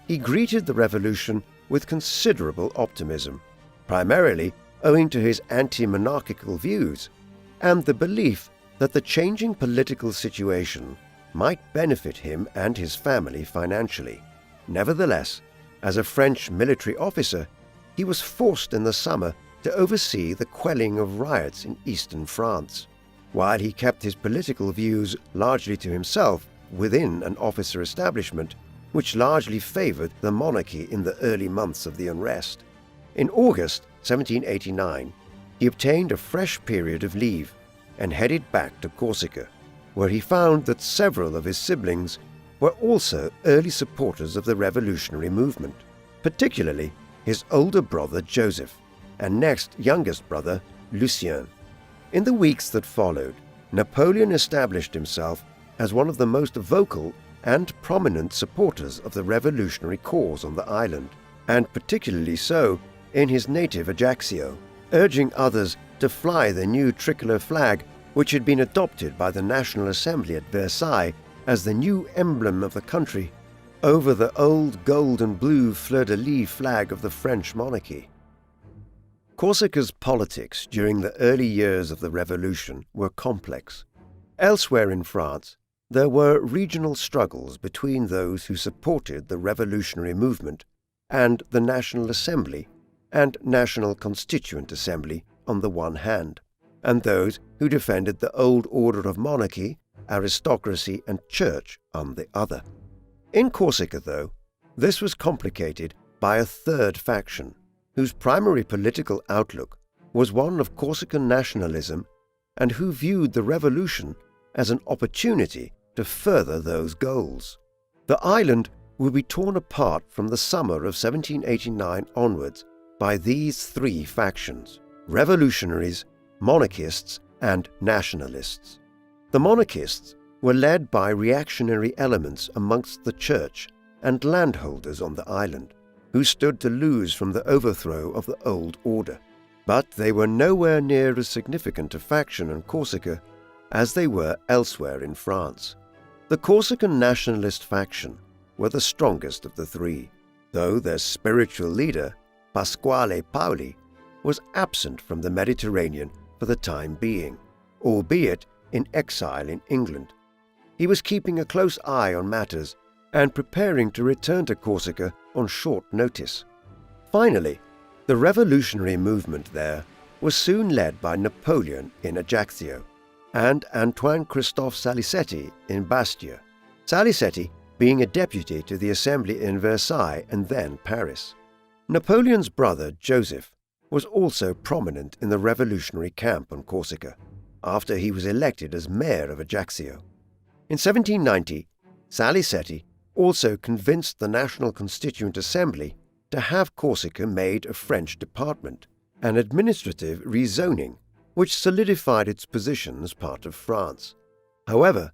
He greeted the revolution with considerable optimism, primarily owing to his anti-monarchical views and the belief that the changing political situation might benefit him and his family financially. Nevertheless, as a French military officer, he was forced in the summer to oversee the quelling of riots in eastern France. While he kept his political views largely to himself within an officer establishment, which largely favored the monarchy in the early months of the unrest. In August 1789, he obtained a fresh period of leave and headed back to Corsica, where he found that several of his siblings were also early supporters of the revolutionary movement, particularly his older brother Joseph and next youngest brother Lucien. In the weeks that followed, Napoleon established himself as one of the most vocal and prominent supporters of the revolutionary cause on the island, and particularly so in his native Ajaccio, urging others to fly the new tricolor flag which had been adopted by the National Assembly at Versailles as the new emblem of the country over the old gold and blue fleur-de-lis flag of the French monarchy. Corsica's politics during the early years of the revolution were complex. Elsewhere in France, there were regional struggles between those who supported the revolutionary movement and the National Assembly and National Constituent Assembly on the one hand, and those who defended the old order of monarchy, aristocracy, and church on the other. In Corsica, though, this was complicated by a third faction, whose primary political outlook was one of Corsican nationalism and who viewed the revolution as an opportunity to further those goals. The island would be torn apart from the summer of 1789 onwards by these three factions: revolutionaries, monarchists, and nationalists. The monarchists were led by reactionary elements amongst the church and landholders on the island, who stood to lose from the overthrow of the old order. But they were nowhere near as significant a faction in Corsica as they were elsewhere in France. The Corsican nationalist faction were the strongest of the three, though their spiritual leader, Pasquale Paoli, was absent from the Mediterranean for the time being, albeit in exile in England. He was keeping a close eye on matters and preparing to return to Corsica on short notice. Finally, the revolutionary movement there was soon led by Napoleon in Ajaccio and Antoine Christophe Salicetti in Bastia, Salicetti being a deputy to the Assembly in Versailles and then Paris. Napoleon's brother Joseph was also prominent in the revolutionary camp on Corsica, after he was elected as mayor of Ajaccio. In 1790, Salicetti also convinced the National Constituent Assembly to have Corsica made a French department, an administrative rezoning, which solidified its position as part of France. However,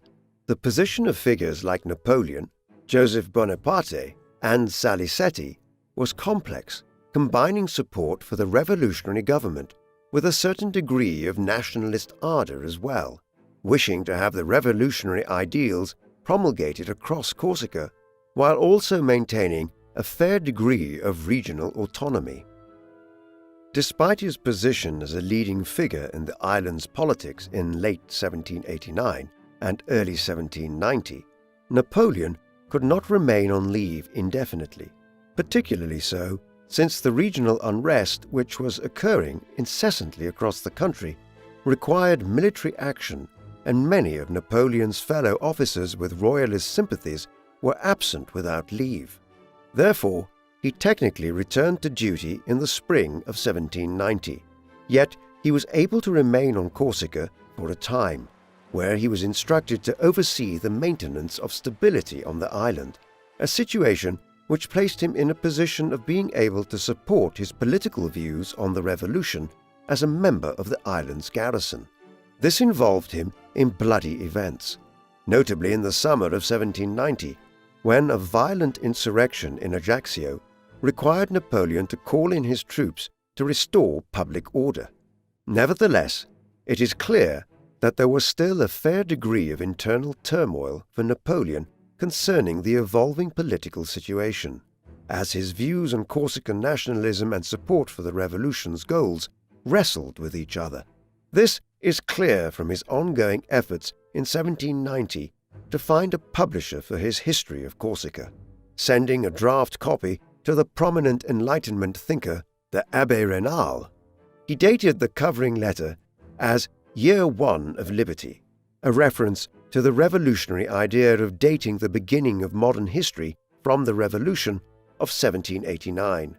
the position of figures like Napoleon, Joseph Bonaparte, and Salicetti was complex, combining support for the revolutionary government with a certain degree of nationalist ardor as well, wishing to have the revolutionary ideals promulgated across Corsica, while also maintaining a fair degree of regional autonomy. Despite his position as a leading figure in the island's politics in late 1789 and early 1790, Napoleon could not remain on leave indefinitely, particularly so since the regional unrest which was occurring incessantly across the country required military action, and many of Napoleon's fellow officers with royalist sympathies were absent without leave. Therefore, he technically returned to duty in the spring of 1790, yet he was able to remain on Corsica for a time, where he was instructed to oversee the maintenance of stability on the island, a situation which placed him in a position of being able to support his political views on the revolution as a member of the island's garrison. This involved him in bloody events, notably in the summer of 1790, when a violent insurrection in Ajaccio required Napoleon to call in his troops to restore public order. Nevertheless, it is clear that there was still a fair degree of internal turmoil for Napoleon concerning the evolving political situation, as his views on Corsican nationalism and support for the revolution's goals wrestled with each other. This is clear from his ongoing efforts in 1790 to find a publisher for his history of Corsica, sending a draft copy to the prominent Enlightenment thinker, the Abbé Raynal. He dated the covering letter as Year One of Liberty, a reference to the revolutionary idea of dating the beginning of modern history from the Revolution of 1789.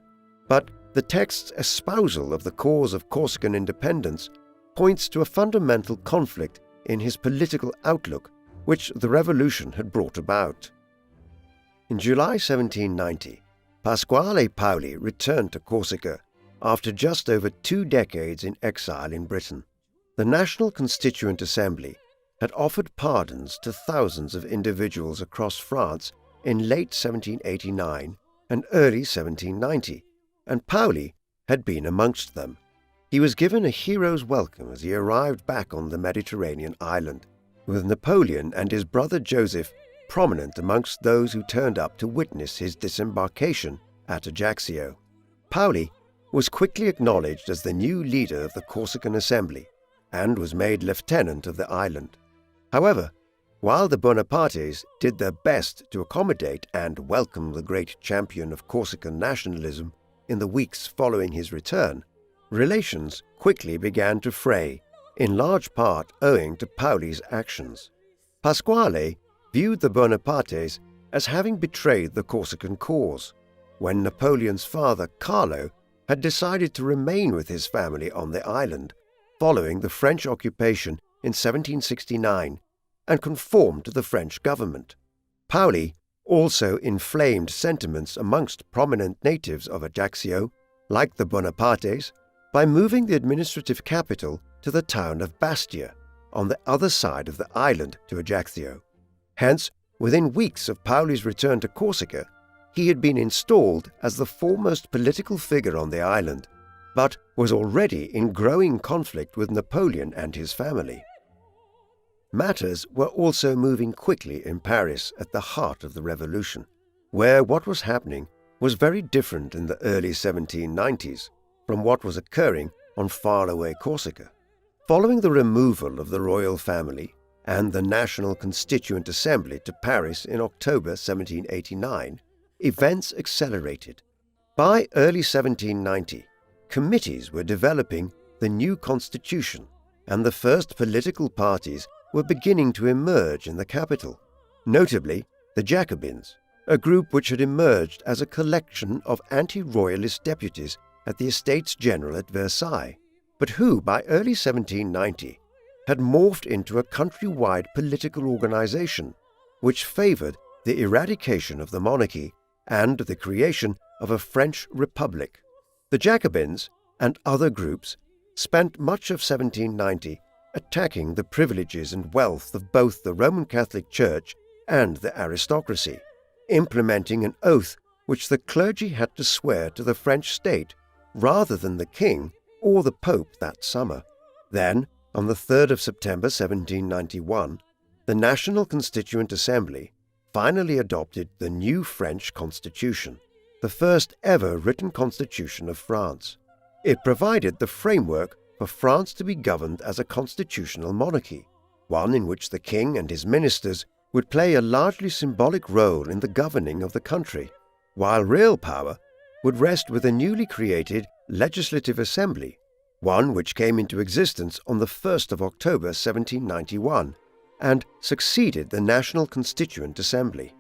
But the text's espousal of the cause of Corsican independence points to a fundamental conflict in his political outlook which the revolution had brought about. In July 1790, Pasquale Paoli returned to Corsica after just over 2 decades in exile in Britain. The National Constituent Assembly had offered pardons to thousands of individuals across France in late 1789 and early 1790, and Paoli had been amongst them. He was given a hero's welcome as he arrived back on the Mediterranean island, with Napoleon and his brother Joseph prominent amongst those who turned up to witness his disembarkation at Ajaccio. Paoli was quickly acknowledged as the new leader of the Corsican Assembly and was made lieutenant of the island. However, while the Bonapartes did their best to accommodate and welcome the great champion of Corsican nationalism in the weeks following his return, relations quickly began to fray, in large part owing to Paoli's actions. Pasquale viewed the Bonapartes as having betrayed the Corsican cause, when Napoleon's father, Carlo, had decided to remain with his family on the island following the French occupation in 1769 and conformed to the French government. Paoli also inflamed sentiments amongst prominent natives of Ajaccio, like the Bonapartes, by moving the administrative capital to the town of Bastia, on the other side of the island to Ajaccio. Hence, within weeks of Paoli's return to Corsica, he had been installed as the foremost political figure on the island, but was already in growing conflict with Napoleon and his family. Matters were also moving quickly in Paris at the heart of the revolution, where what was happening was very different in the early 1790s from what was occurring on faraway Corsica. Following the removal of the royal family and the National Constituent Assembly to Paris in October 1789, events accelerated. By early 1790, committees were developing the new constitution, and the first political parties were beginning to emerge in the capital, notably the Jacobins, a group which had emerged as a collection of anti-royalist deputies at the Estates-General at Versailles, but who, by early 1790, had morphed into a countrywide political organization which favored the eradication of the monarchy and the creation of a French republic. The Jacobins and other groups spent much of 1790 attacking the privileges and wealth of both the Roman Catholic Church and the aristocracy, implementing an oath which the clergy had to swear to the French state rather than the king or the Pope that summer. Then, on the 3rd of September 1791, the National Constituent Assembly finally adopted the new French constitution, the first ever written constitution of France. It provided the framework for France to be governed as a constitutional monarchy, one in which the king and his ministers would play a largely symbolic role in the governing of the country, while real power would rest with a newly created Legislative Assembly, one which came into existence on the 1st of October 1791 and succeeded the National Constituent Assembly.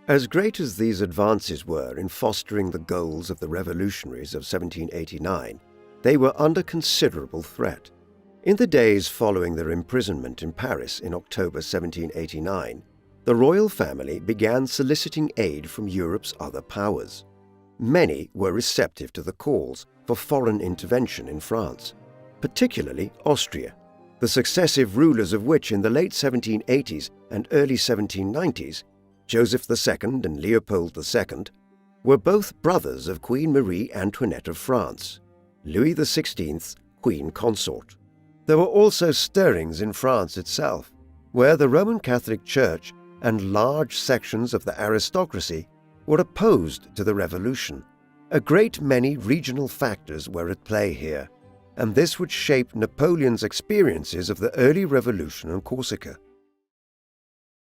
As great as these advances were in fostering the goals of the revolutionaries of 1789, they were under considerable threat. In the days following their imprisonment in Paris in October 1789, the royal family began soliciting aid from Europe's other powers. Many were receptive to the calls for foreign intervention in France, particularly Austria, the successive rulers of which in the late 1780s and early 1790s, Joseph II and Leopold II, were both brothers of Queen Marie Antoinette of France, Louis XVI's queen consort. There were also stirrings in France itself, where the Roman Catholic Church and large sections of the aristocracy were opposed to the revolution. A great many regional factors were at play here, and this would shape Napoleon's experiences of the early revolution on Corsica.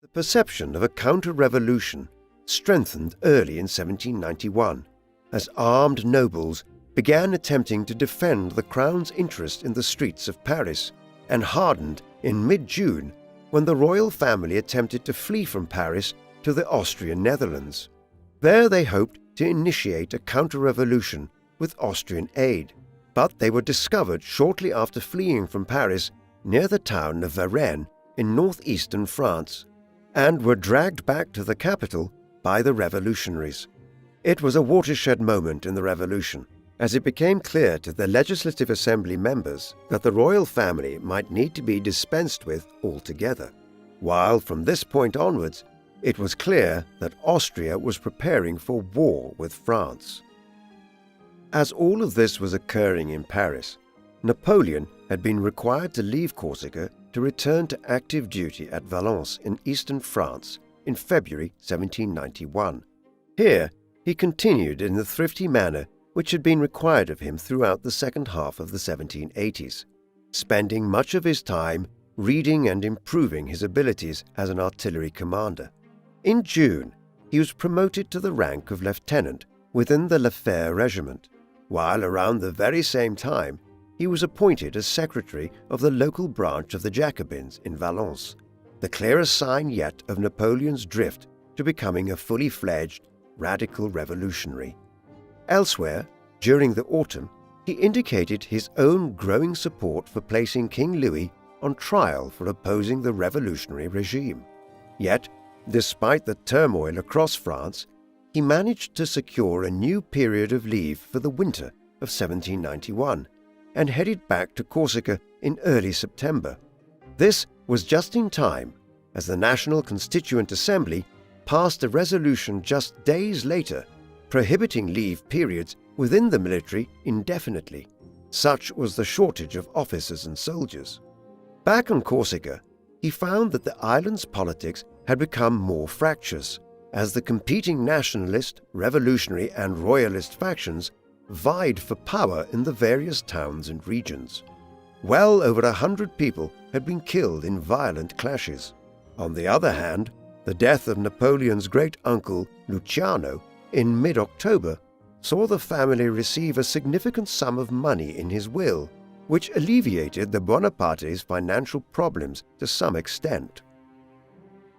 The perception of a counter-revolution strengthened early in 1791, as armed nobles began attempting to defend the crown's interest in the streets of Paris, and hardened in mid-June when the royal family attempted to flee from Paris to the Austrian Netherlands. There they hoped to initiate a counter-revolution with Austrian aid, but they were discovered shortly after fleeing from Paris near the town of Varennes in northeastern France, and were dragged back to the capital by the revolutionaries. It was a watershed moment in the revolution, as it became clear to the Legislative Assembly members that the royal family might need to be dispensed with altogether, while from this point onwards it was clear that Austria was preparing for war with France. As all of this was occurring in Paris, Napoleon had been required to leave Corsica to return to active duty at Valence in eastern France in February 1791. Here, he continued in the thrifty manner which had been required of him throughout the second half of the 1780s, spending much of his time reading and improving his abilities as an artillery commander. In June, he was promoted to the rank of lieutenant within the La Fère regiment, while around the very same time he was appointed as secretary of the local branch of the Jacobins in Valence, the clearest sign yet of Napoleon's drift to becoming a fully fledged radical revolutionary. Elsewhere, during the autumn, he indicated his own growing support for placing King Louis on trial for opposing the revolutionary regime. Yet, despite the turmoil across France, he managed to secure a new period of leave for the winter of 1791 and headed back to Corsica in early September. This was just in time, as the National Constituent Assembly passed a resolution just days later prohibiting leave periods within the military indefinitely. Such was the shortage of officers and soldiers. Back on Corsica, he found that the island's politics had become more fractious, as the competing nationalist, revolutionary, and royalist factions vied for power in the various towns and regions. Well over 100 people had been killed in violent clashes. On the other hand, the death of Napoleon's great-uncle Luciano in mid-October saw the family receive a significant sum of money in his will, which alleviated the Bonapartes' financial problems to some extent.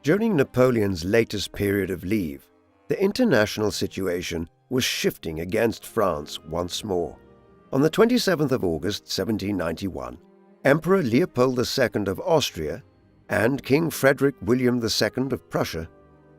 During Napoleon's latest period of leave, the international situation was shifting against France once more. On the 27th of August 1791, Emperor Leopold II of Austria and King Frederick William II of Prussia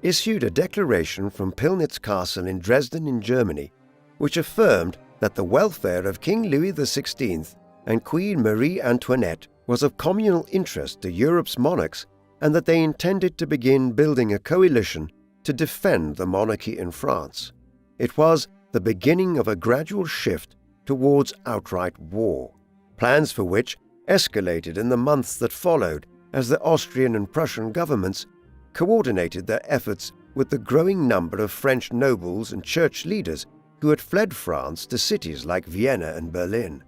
issued a declaration from Pillnitz Castle in Dresden in Germany, which affirmed that the welfare of King Louis XVI and Queen Marie Antoinette was of communal interest to Europe's monarchs, and that they intended to begin building a coalition to defend the monarchy in France. It was the beginning of a gradual shift towards outright war, plans for which escalated in the months that followed as the Austrian and Prussian governments coordinated their efforts with the growing number of French nobles and church leaders who had fled France to cities like Vienna and Berlin.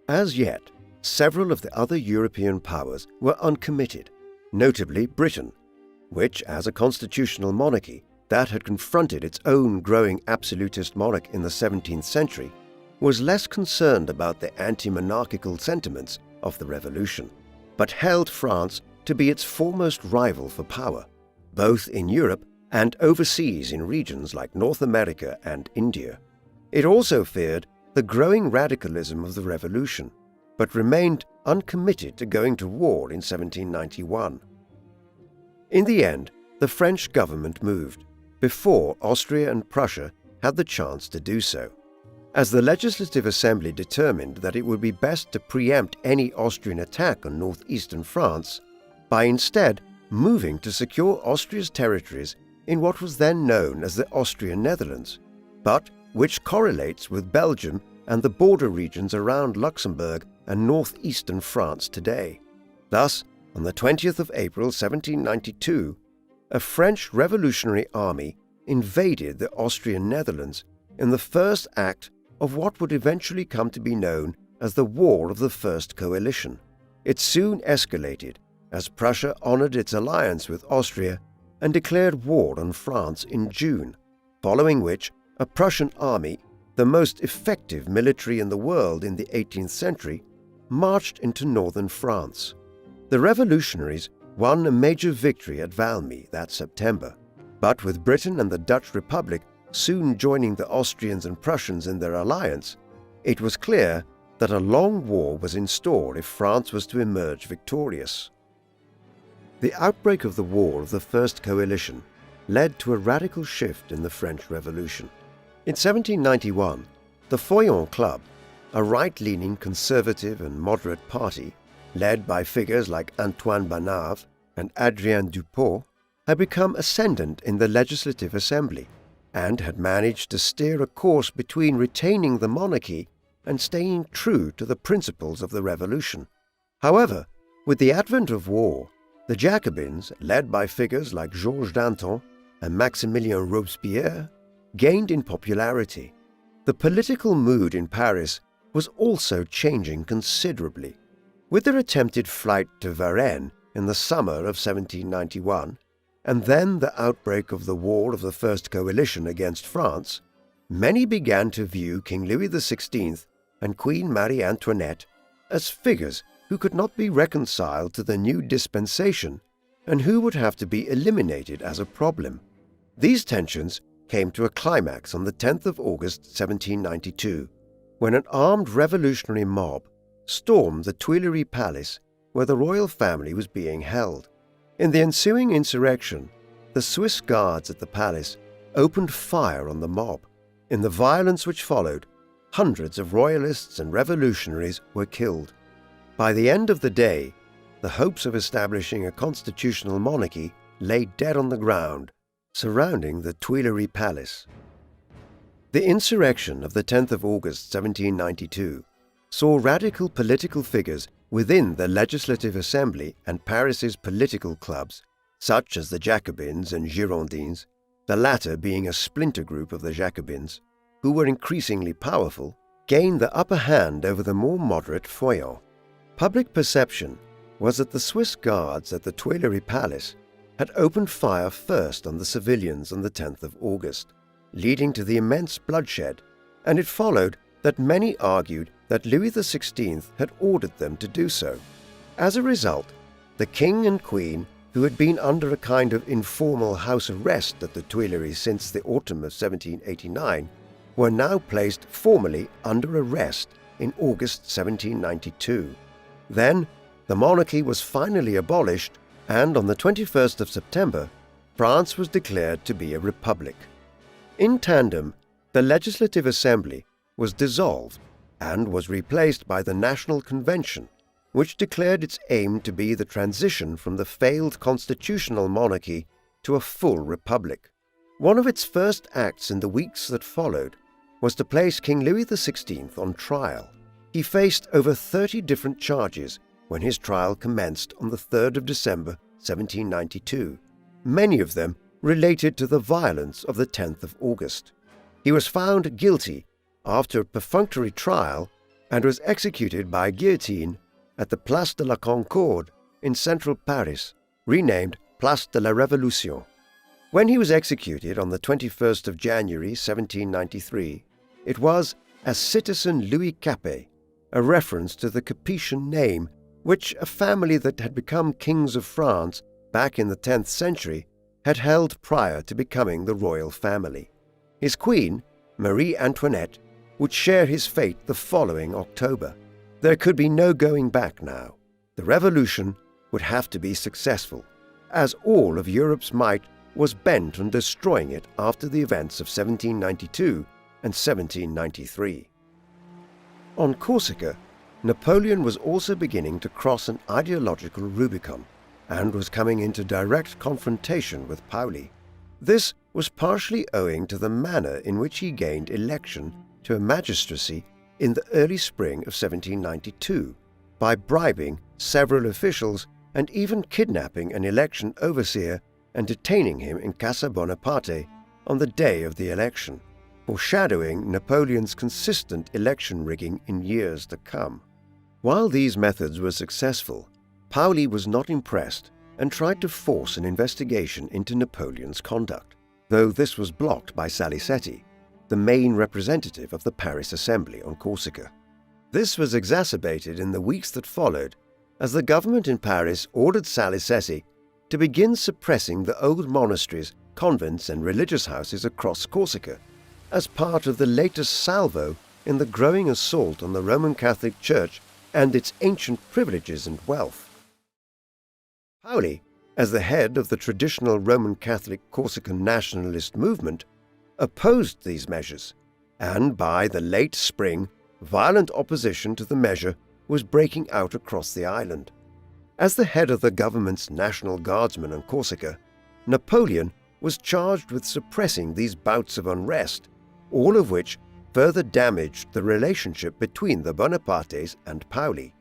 As yet, several of the other European powers were uncommitted, notably Britain, which, as a constitutional monarchy, that had confronted its own growing absolutist monarch in the 17th century, was less concerned about the anti-monarchical sentiments of the revolution, but held France to be its foremost rival for power, both in Europe and overseas in regions like North America and India. It also feared the growing radicalism of the revolution, but remained uncommitted to going to war in 1791. In the end, the French government moved, before Austria and Prussia had the chance to do so, as the Legislative Assembly determined that it would be best to preempt any Austrian attack on northeastern France by instead moving to secure Austria's territories in what was then known as the Austrian Netherlands, but which correlates with Belgium and the border regions around Luxembourg and northeastern France today. Thus, on the 20th of April 1792, a French revolutionary army invaded the Austrian Netherlands in the first act of what would eventually come to be known as the War of the First Coalition. It soon escalated as Prussia honored its alliance with Austria and declared war on France in June, following which a Prussian army, the most effective military in the world in the 18th century, marched into northern France. The revolutionaries won a major victory at Valmy that September, but with Britain and the Dutch Republic soon joining the Austrians and Prussians in their alliance, it was clear that a long war was in store if France was to emerge victorious. The outbreak of the War of the First Coalition led to a radical shift in the French Revolution. In 1791, the Feuillants Club, a right-leaning conservative and moderate party, led by figures like Antoine Banave and Adrien Dupont, had become ascendant in the Legislative Assembly and had managed to steer a course between retaining the monarchy and staying true to the principles of the revolution. However, with the advent of war, the Jacobins, led by figures like Georges Danton and Maximilien Robespierre, gained in popularity. The political mood in Paris was also changing considerably. With their attempted flight to Varennes in the summer of 1791, and then the outbreak of the War of the First Coalition against France, many began to view King Louis XVI and Queen Marie Antoinette as figures who could not be reconciled to the new dispensation and who would have to be eliminated as a problem. These tensions came to a climax on the 10th of August 1792, when an armed revolutionary mob stormed the Tuileries Palace where the royal family was being held. In the ensuing insurrection, the Swiss guards at the palace opened fire on the mob. In the violence which followed, hundreds of royalists and revolutionaries were killed. By the end of the day, the hopes of establishing a constitutional monarchy lay dead on the ground surrounding the Tuileries Palace. The insurrection of the 10th of August 1792 saw radical political figures within the Legislative Assembly and Paris's political clubs, such as the Jacobins and Girondins, the latter being a splinter group of the Jacobins, who were increasingly powerful, gain the upper hand over the more moderate Feuillants. Public perception was that the Swiss guards at the Tuileries Palace had opened fire first on the civilians on the 10th of August, leading to the immense bloodshed, and it followed that many argued that Louis XVI had ordered them to do so. As a result, the King and Queen, who had been under a kind of informal house arrest at the Tuileries since the autumn of 1789, were now placed formally under arrest in August 1792. Then, the monarchy was finally abolished, and on the 21st of September, France was declared to be a republic. In tandem, the Legislative Assembly was dissolved and was replaced by the National Convention, which declared its aim to be the transition from the failed constitutional monarchy to a full republic. One of its first acts in the weeks that followed was to place King Louis XVI on trial. He faced over 30 different charges when his trial commenced on the 3rd of December 1792, many of them related to the violence of the 10th of August. He was found guilty after a perfunctory trial and was executed by guillotine at the Place de la Concorde in central Paris, renamed Place de la Révolution. When he was executed on the 21st of January 1793, it was as citizen Louis Capet, a reference to the Capetian name which a family that had become kings of France back in the 10th century had held prior to becoming the royal family. His queen, Marie Antoinette, would share his fate the following October. There could be no going back now. The revolution would have to be successful, as all of Europe's might was bent on destroying it after the events of 1792 and 1793. On Corsica, Napoleon was also beginning to cross an ideological Rubicon and was coming into direct confrontation with Paoli. This was partially owing to the manner in which he gained election to a magistracy in the early spring of 1792 by bribing several officials and even kidnapping an election overseer and detaining him in Casa Bonaparte on the day of the election, foreshadowing Napoleon's consistent election rigging in years to come. While these methods were successful, Paoli was not impressed and tried to force an investigation into Napoleon's conduct, though this was blocked by Salicetti, the main representative of the Paris Assembly on Corsica. This was exacerbated in the weeks that followed, as the government in Paris ordered Salicetti to begin suppressing the old monasteries, convents and religious houses across Corsica, as part of the latest salvo in the growing assault on the Roman Catholic Church and its ancient privileges and wealth. Paoli, as the head of the traditional Roman Catholic Corsican nationalist movement, opposed these measures, and by the late spring, violent opposition to the measure was breaking out across the island. As the head of the government's National Guardsmen on Corsica, Napoleon was charged with suppressing these bouts of unrest, all of which further damaged the relationship between the Bonapartes and Paoli.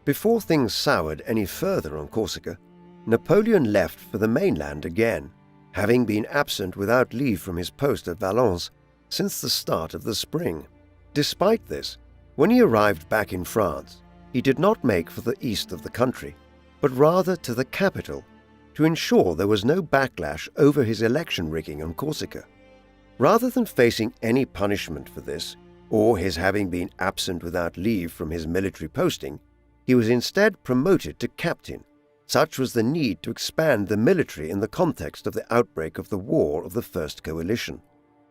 Before things soured any further on Corsica, Napoleon left for the mainland again, having been absent without leave from his post at Valence since the start of the spring. Despite this, when he arrived back in France, he did not make for the east of the country, but rather to the capital, to ensure there was no backlash over his election rigging on Corsica. Rather than facing any punishment for this, or his having been absent without leave from his military posting, he was instead promoted to captain. Such was the need to expand the military in the context of the outbreak of the War of the First Coalition.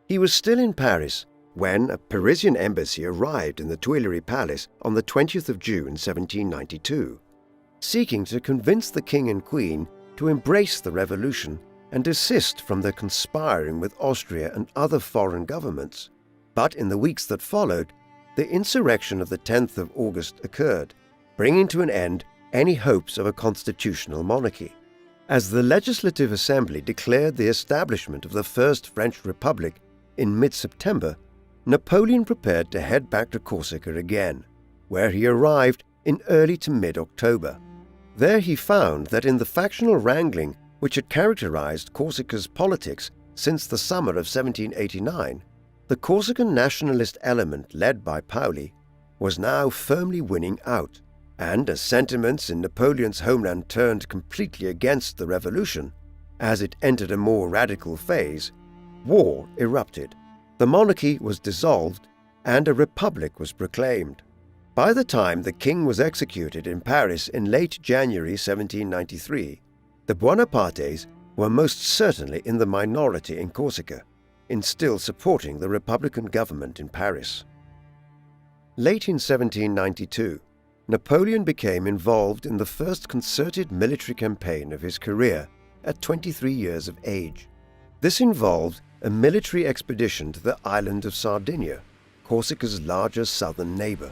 He was still in Paris when a Parisian embassy arrived in the Tuileries Palace on the 20th of June 1792, seeking to convince the king and queen to embrace the revolution and desist from their conspiring with Austria and other foreign governments. But in the weeks that followed, the insurrection of the 10th of August occurred, bringing to an end any hopes of a constitutional monarchy. As the Legislative Assembly declared the establishment of the First French Republic in mid-September, Napoleon prepared to head back to Corsica again, where he arrived in early to mid-October. There he found that in the factional wrangling which had characterized Corsica's politics since the summer of 1789, the Corsican nationalist element led by Paoli was now firmly winning out, and as sentiments in Napoleon's homeland turned completely against the revolution, as it entered a more radical phase, war erupted. The monarchy was dissolved and a republic was proclaimed. By the time the king was executed in Paris in late January 1793, the Bonapartes were most certainly in the minority in Corsica, in still supporting the republican government in Paris. Late in 1792, Napoleon became involved in the first concerted military campaign of his career at 23 years of age. This involved a military expedition to the island of Sardinia, Corsica's larger southern neighbor.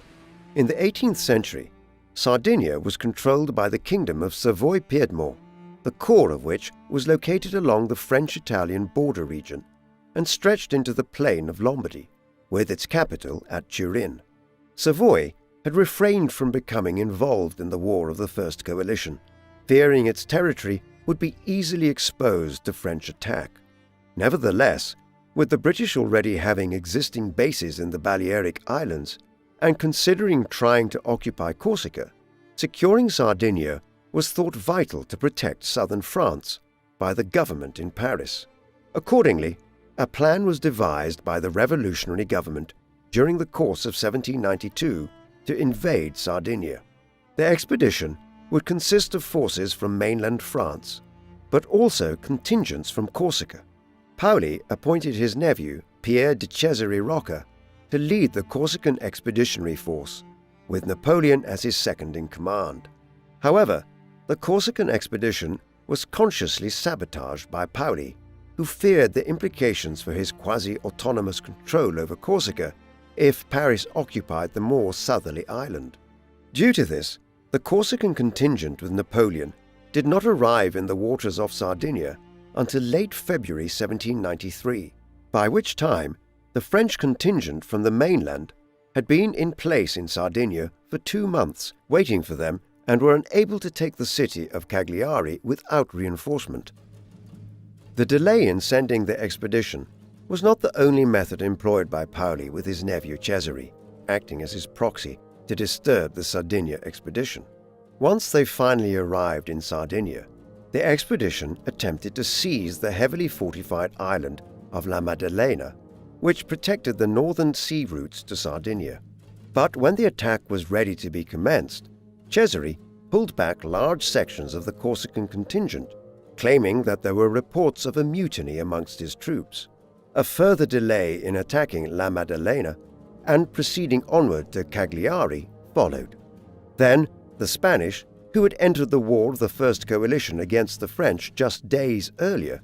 In the 18th century, Sardinia was controlled by the Kingdom of Savoy-Piedmont, the core of which was located along the French-Italian border region and stretched into the plain of Lombardy, with its capital at Turin. Savoy had refrained from becoming involved in the War of the First Coalition, fearing its territory would be easily exposed to French attack. Nevertheless, with the British already having existing bases in the Balearic Islands, and considering trying to occupy Corsica, securing Sardinia was thought vital to protect southern France, by the government in Paris. Accordingly, a plan was devised by the revolutionary government during the course of 1792 to invade Sardinia. The expedition would consist of forces from mainland France, but also contingents from Corsica. Paoli appointed his nephew, Pierre de Cesare Rocca, to lead the Corsican expeditionary force, with Napoleon as his second in command. However, the Corsican expedition was consciously sabotaged by Paoli, who feared the implications for his quasi-autonomous control over Corsica if Paris occupied the more southerly island. Due to this, the Corsican contingent with Napoleon did not arrive in the waters off Sardinia until late February 1793, by which time the French contingent from the mainland had been in place in Sardinia for 2 months, waiting for them, and were unable to take the city of Cagliari without reinforcement. The delay in sending the expedition was not the only method employed by Paoli with his nephew Cesare, acting as his proxy to disturb the Sardinia expedition. Once they finally arrived in Sardinia, the expedition attempted to seize the heavily fortified island of La Maddalena, which protected the northern sea routes to Sardinia. But when the attack was ready to be commenced, Cesare pulled back large sections of the Corsican contingent, claiming that there were reports of a mutiny amongst his troops. A further delay in attacking La Maddalena and proceeding onward to Cagliari followed. Then, the Spanish, who had entered the war of the First Coalition against the French just days earlier,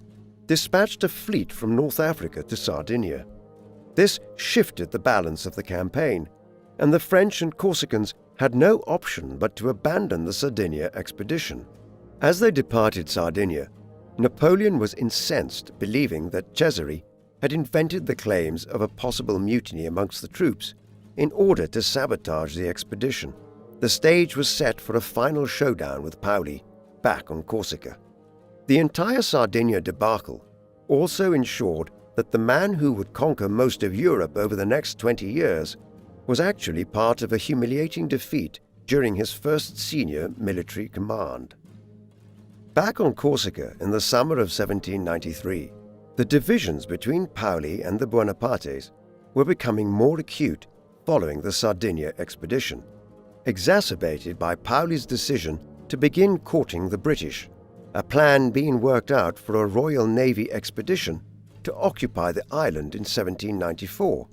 dispatched a fleet from North Africa to Sardinia. This shifted the balance of the campaign, and the French and Corsicans had no option but to abandon the Sardinia expedition. As they departed Sardinia, Napoleon was incensed, believing that Cesare had invented the claims of a possible mutiny amongst the troops in order to sabotage the expedition. The stage was set for a final showdown with Paoli back on Corsica. The entire Sardinia debacle also ensured that the man who would conquer most of Europe over the next 20 years was actually part of a humiliating defeat during his first senior military command. Back on Corsica in the summer of 1793, the divisions between Paoli and the Bonapartes were becoming more acute following the Sardinia expedition, exacerbated by Paoli's decision to begin courting the British, a plan being worked out for a Royal Navy expedition to occupy the island in 1794,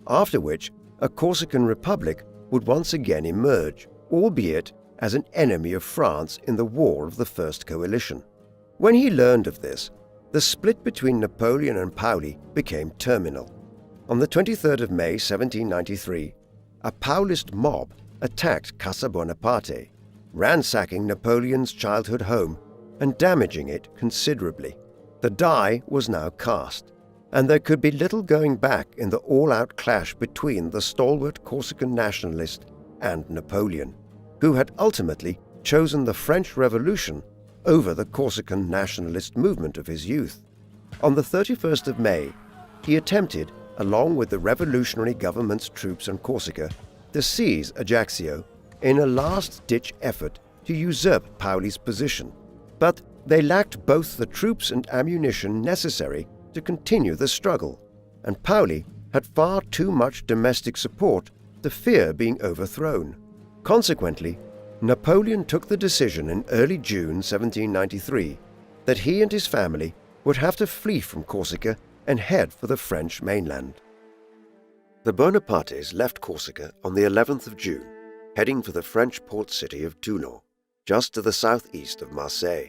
after which a Corsican republic would once again emerge, albeit as an enemy of France in the War of the First Coalition. When he learned of this, the split between Napoleon and Paoli became terminal. On the 23rd of May 1793, a Paulist mob attacked Casa Bonaparte, ransacking Napoleon's childhood home and damaging it considerably. The die was now cast, and there could be little going back in the all-out clash between the stalwart Corsican nationalist and Napoleon, who had ultimately chosen the French Revolution over the Corsican nationalist movement of his youth. On the 31st of May, he attempted, along with the revolutionary government's troops on Corsica, to seize Ajaccio in a last-ditch effort to usurp Paoli's position, but they lacked both the troops and ammunition necessary to continue the struggle, and Paoli had far too much domestic support to fear being overthrown. Consequently, Napoleon took the decision in early June 1793 that he and his family would have to flee from Corsica and head for the French mainland. The Bonapartes left Corsica on the 11th of June, heading for the French port city of Toulon, just to the southeast of Marseille.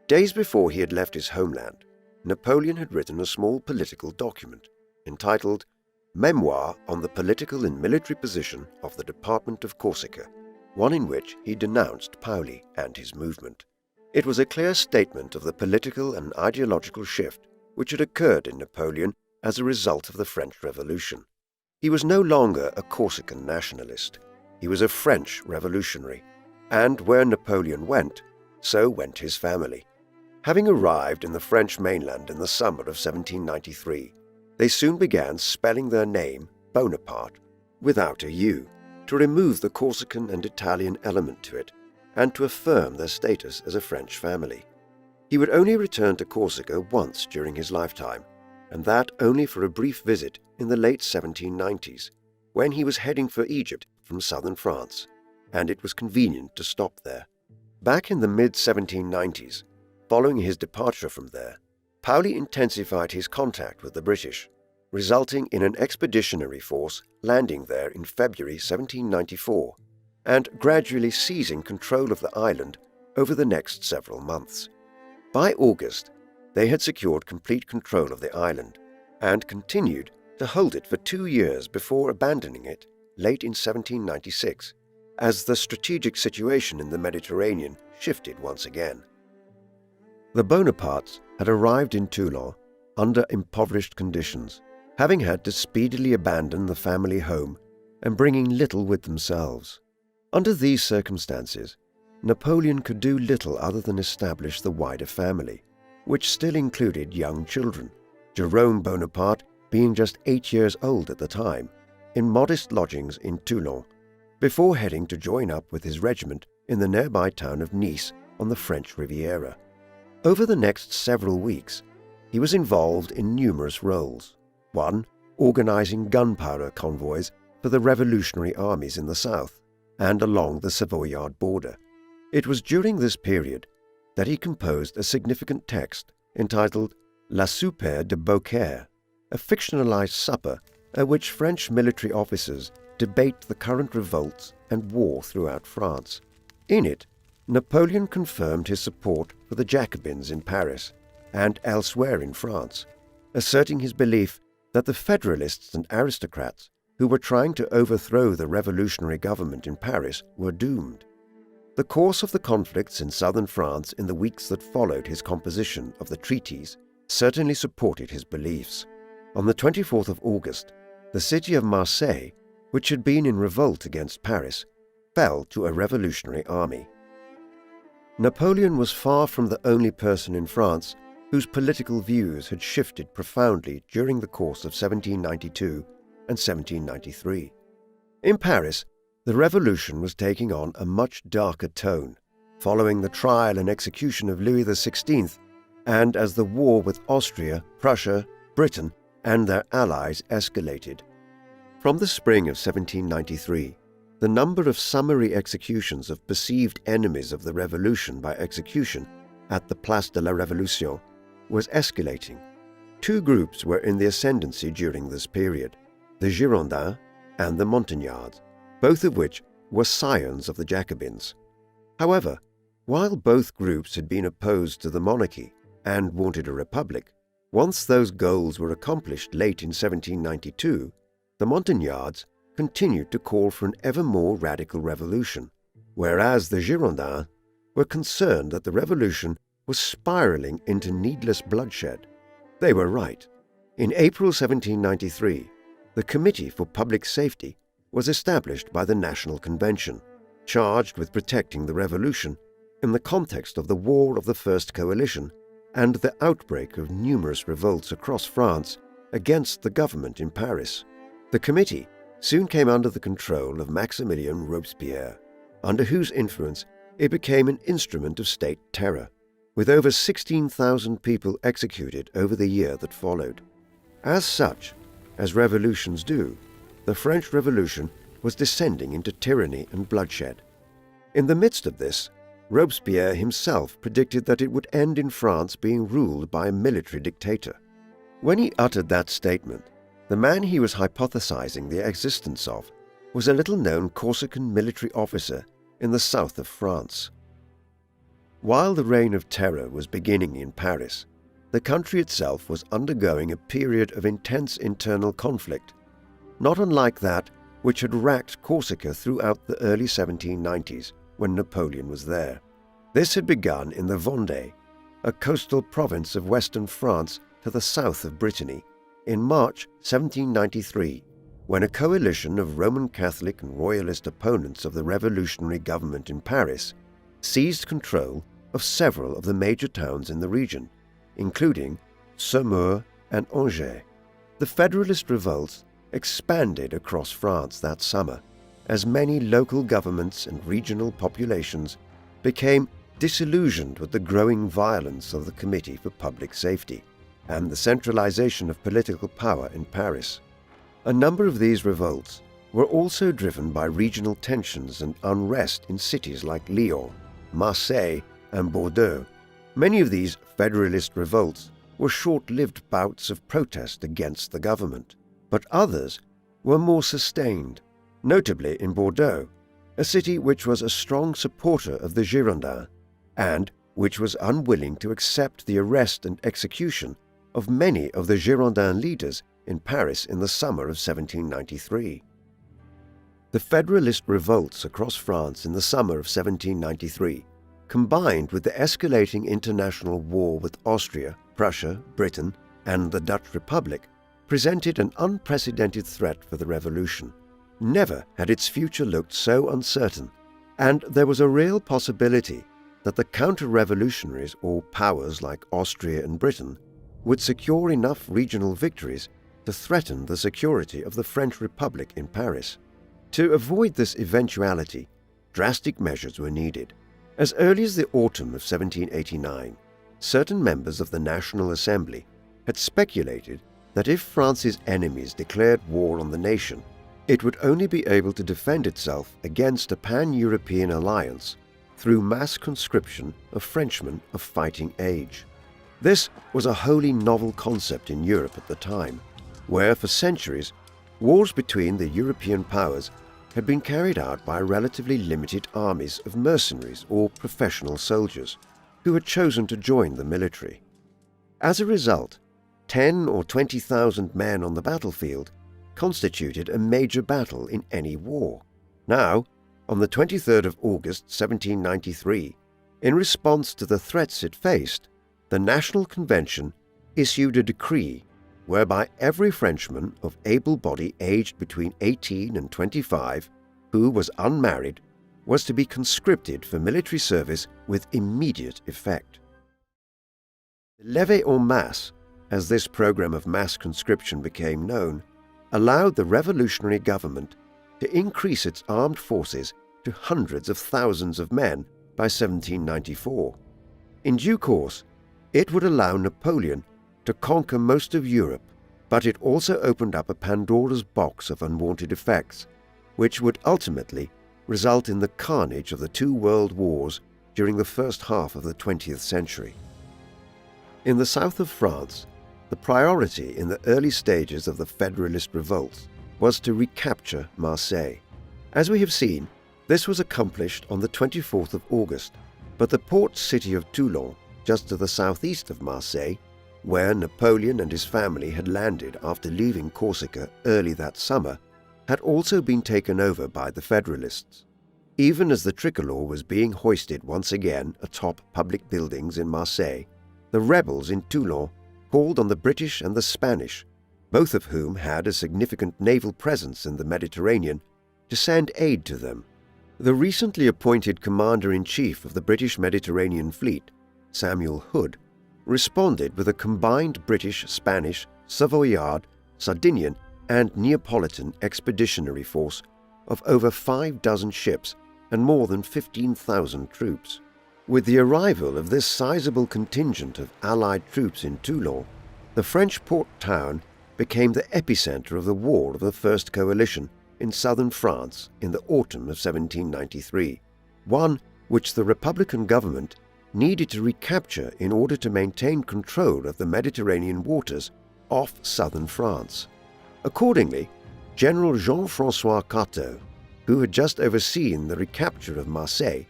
Days before he had left his homeland, Napoleon had written a small political document entitled Memoir on the Political and Military Position of the Department of Corsica, one in which he denounced Paoli and his movement. It was a clear statement of the political and ideological shift which had occurred in Napoleon as a result of the French Revolution. He was no longer a Corsican nationalist. He was a French revolutionary, and where Napoleon went, so went his family. Having arrived in the French mainland in the summer of 1793, they soon began spelling their name, Bonaparte, without a U, to remove the Corsican and Italian element to it, and to affirm their status as a French family. He would only return to Corsica once during his lifetime, and that only for a brief visit in the late 1790s, when he was heading for Egypt from southern France, and it was convenient to stop there. Back in the mid-1790s, following his departure from there, Paoli intensified his contact with the British, resulting in an expeditionary force landing there in February 1794 and gradually seizing control of the island over the next several months. By August, they had secured complete control of the island and continued to hold it for 2 years before abandoning it late in 1796, as the strategic situation in the Mediterranean shifted once again. The Bonapartes had arrived in Toulon under impoverished conditions, having had to speedily abandon the family home and bringing little with themselves. Under these circumstances, Napoleon could do little other than establish the wider family, which still included young children, Jerome Bonaparte being just 8 years old at the time, in modest lodgings in Toulon, before heading to join up with his regiment in the nearby town of Nice on the French Riviera. Over the next several weeks, he was involved in numerous roles. One, organizing gunpowder convoys for the revolutionary armies in the south and along the Savoyard border. It was during this period that he composed a significant text entitled La Soupe de Beaucaire, a fictionalized supper at which French military officers debate the current revolts and war throughout France. In it, Napoleon confirmed his support for the Jacobins in Paris and elsewhere in France, asserting his belief that the federalists and aristocrats who were trying to overthrow the revolutionary government in Paris were doomed. The course of the conflicts in southern France in the weeks that followed his composition of the treaties certainly supported his beliefs. On the 24th of August, the city of Marseille, which had been in revolt against Paris, fell to a revolutionary army. Napoleon was far from the only person in France whose political views had shifted profoundly during the course of 1792 and 1793. In Paris, the revolution was taking on a much darker tone, following the trial and execution of Louis XVI, and as the war with Austria, Prussia, Britain, and their allies escalated. From the spring of 1793, the number of summary executions of perceived enemies of the revolution by execution at the Place de la Révolution was escalating. Two groups were in the ascendancy during this period, the Girondins and the Montagnards, both of which were scions of the Jacobins. However, while both groups had been opposed to the monarchy and wanted a republic, once those goals were accomplished late in 1792, the Montagnards continued to call for an ever more radical revolution, whereas the Girondins were concerned that the revolution was spiraling into needless bloodshed. They were right. In April 1793, the Committee for Public Safety was established by the National Convention, charged with protecting the revolution in the context of the War of the First Coalition and the outbreak of numerous revolts across France against the government in Paris. The committee soon came under the control of Maximilien Robespierre, under whose influence it became an instrument of state terror, with over 16,000 people executed over the year that followed. As such, as revolutions do, the French Revolution was descending into tyranny and bloodshed. In the midst of this, Robespierre himself predicted that it would end in France being ruled by a military dictator. When he uttered that statement, the man he was hypothesizing the existence of was a little-known Corsican military officer in the south of France. While the reign of terror was beginning in Paris, the country itself was undergoing a period of intense internal conflict, not unlike that which had racked Corsica throughout the early 1790s when Napoleon was there. This had begun in the Vendée, a coastal province of western France to the south of Brittany, in March 1793, when a coalition of Roman Catholic and Royalist opponents of the revolutionary government in Paris seized control of several of the major towns in the region, including Saumur and Angers. The Federalist revolts expanded across France that summer, as many local governments and regional populations became disillusioned with the growing violence of the Committee for Public Safety and the centralization of political power in Paris. A number of these revolts were also driven by regional tensions and unrest in cities like Lyon, Marseille, and Bordeaux. Many of these federalist revolts were short-lived bouts of protest against the government, but others were more sustained, notably in Bordeaux, a city which was a strong supporter of the Girondins and which was unwilling to accept the arrest and execution of many of the Girondin leaders in Paris in the summer of 1793. The Federalist revolts across France in the summer of 1793, combined with the escalating international war with Austria, Prussia, Britain, and the Dutch Republic, presented an unprecedented threat for the revolution. Never had its future looked so uncertain, and there was a real possibility that the counter-revolutionaries, or powers like Austria and Britain, would secure enough regional victories to threaten the security of the French Republic in Paris. To avoid this eventuality, drastic measures were needed. As early as the autumn of 1789, certain members of the National Assembly had speculated that if France's enemies declared war on the nation, it would only be able to defend itself against a pan-European alliance through mass conscription of Frenchmen of fighting age. This was a wholly novel concept in Europe at the time, where for centuries wars between the European powers had been carried out by relatively limited armies of mercenaries or professional soldiers who had chosen to join the military. As a result, 10 or 20,000 men on the battlefield constituted a major battle in any war. Now, on the 23rd of August 1793, in response to the threats it faced, the National Convention issued a decree whereby every Frenchman of able body aged between 18 and 25 who was unmarried was to be conscripted for military service with immediate effect. The Levée en masse, as this program of mass conscription became known, allowed the revolutionary government to increase its armed forces to hundreds of thousands of men by 1794. In due course, it would allow Napoleon to conquer most of Europe, but it also opened up a Pandora's box of unwanted effects, which would ultimately result in the carnage of the two world wars during the first half of the 20th century. In the south of France, the priority in the early stages of the Federalist revolts was to recapture Marseille. As we have seen, this was accomplished on the 24th of August, but the port city of Toulon, just to the southeast of Marseille, where Napoleon and his family had landed after leaving Corsica early that summer, had also been taken over by the Federalists. Even as the tricolour was being hoisted once again atop public buildings in Marseille, the rebels in Toulon called on the British and the Spanish, both of whom had a significant naval presence in the Mediterranean, to send aid to them. The recently appointed Commander-in-Chief of the British Mediterranean Fleet, Samuel Hood, responded with a combined British, Spanish, Savoyard, Sardinian, and Neapolitan expeditionary force of over 6 ships and more than 15,000 troops. With the arrival of this sizable contingent of Allied troops in Toulon, the French port town became the epicenter of the war of the First Coalition in southern France in the autumn of 1793, one which the Republican government needed to recapture in order to maintain control of the Mediterranean waters off southern France. Accordingly, General Jean-François Carteau, who had just overseen the recapture of Marseille,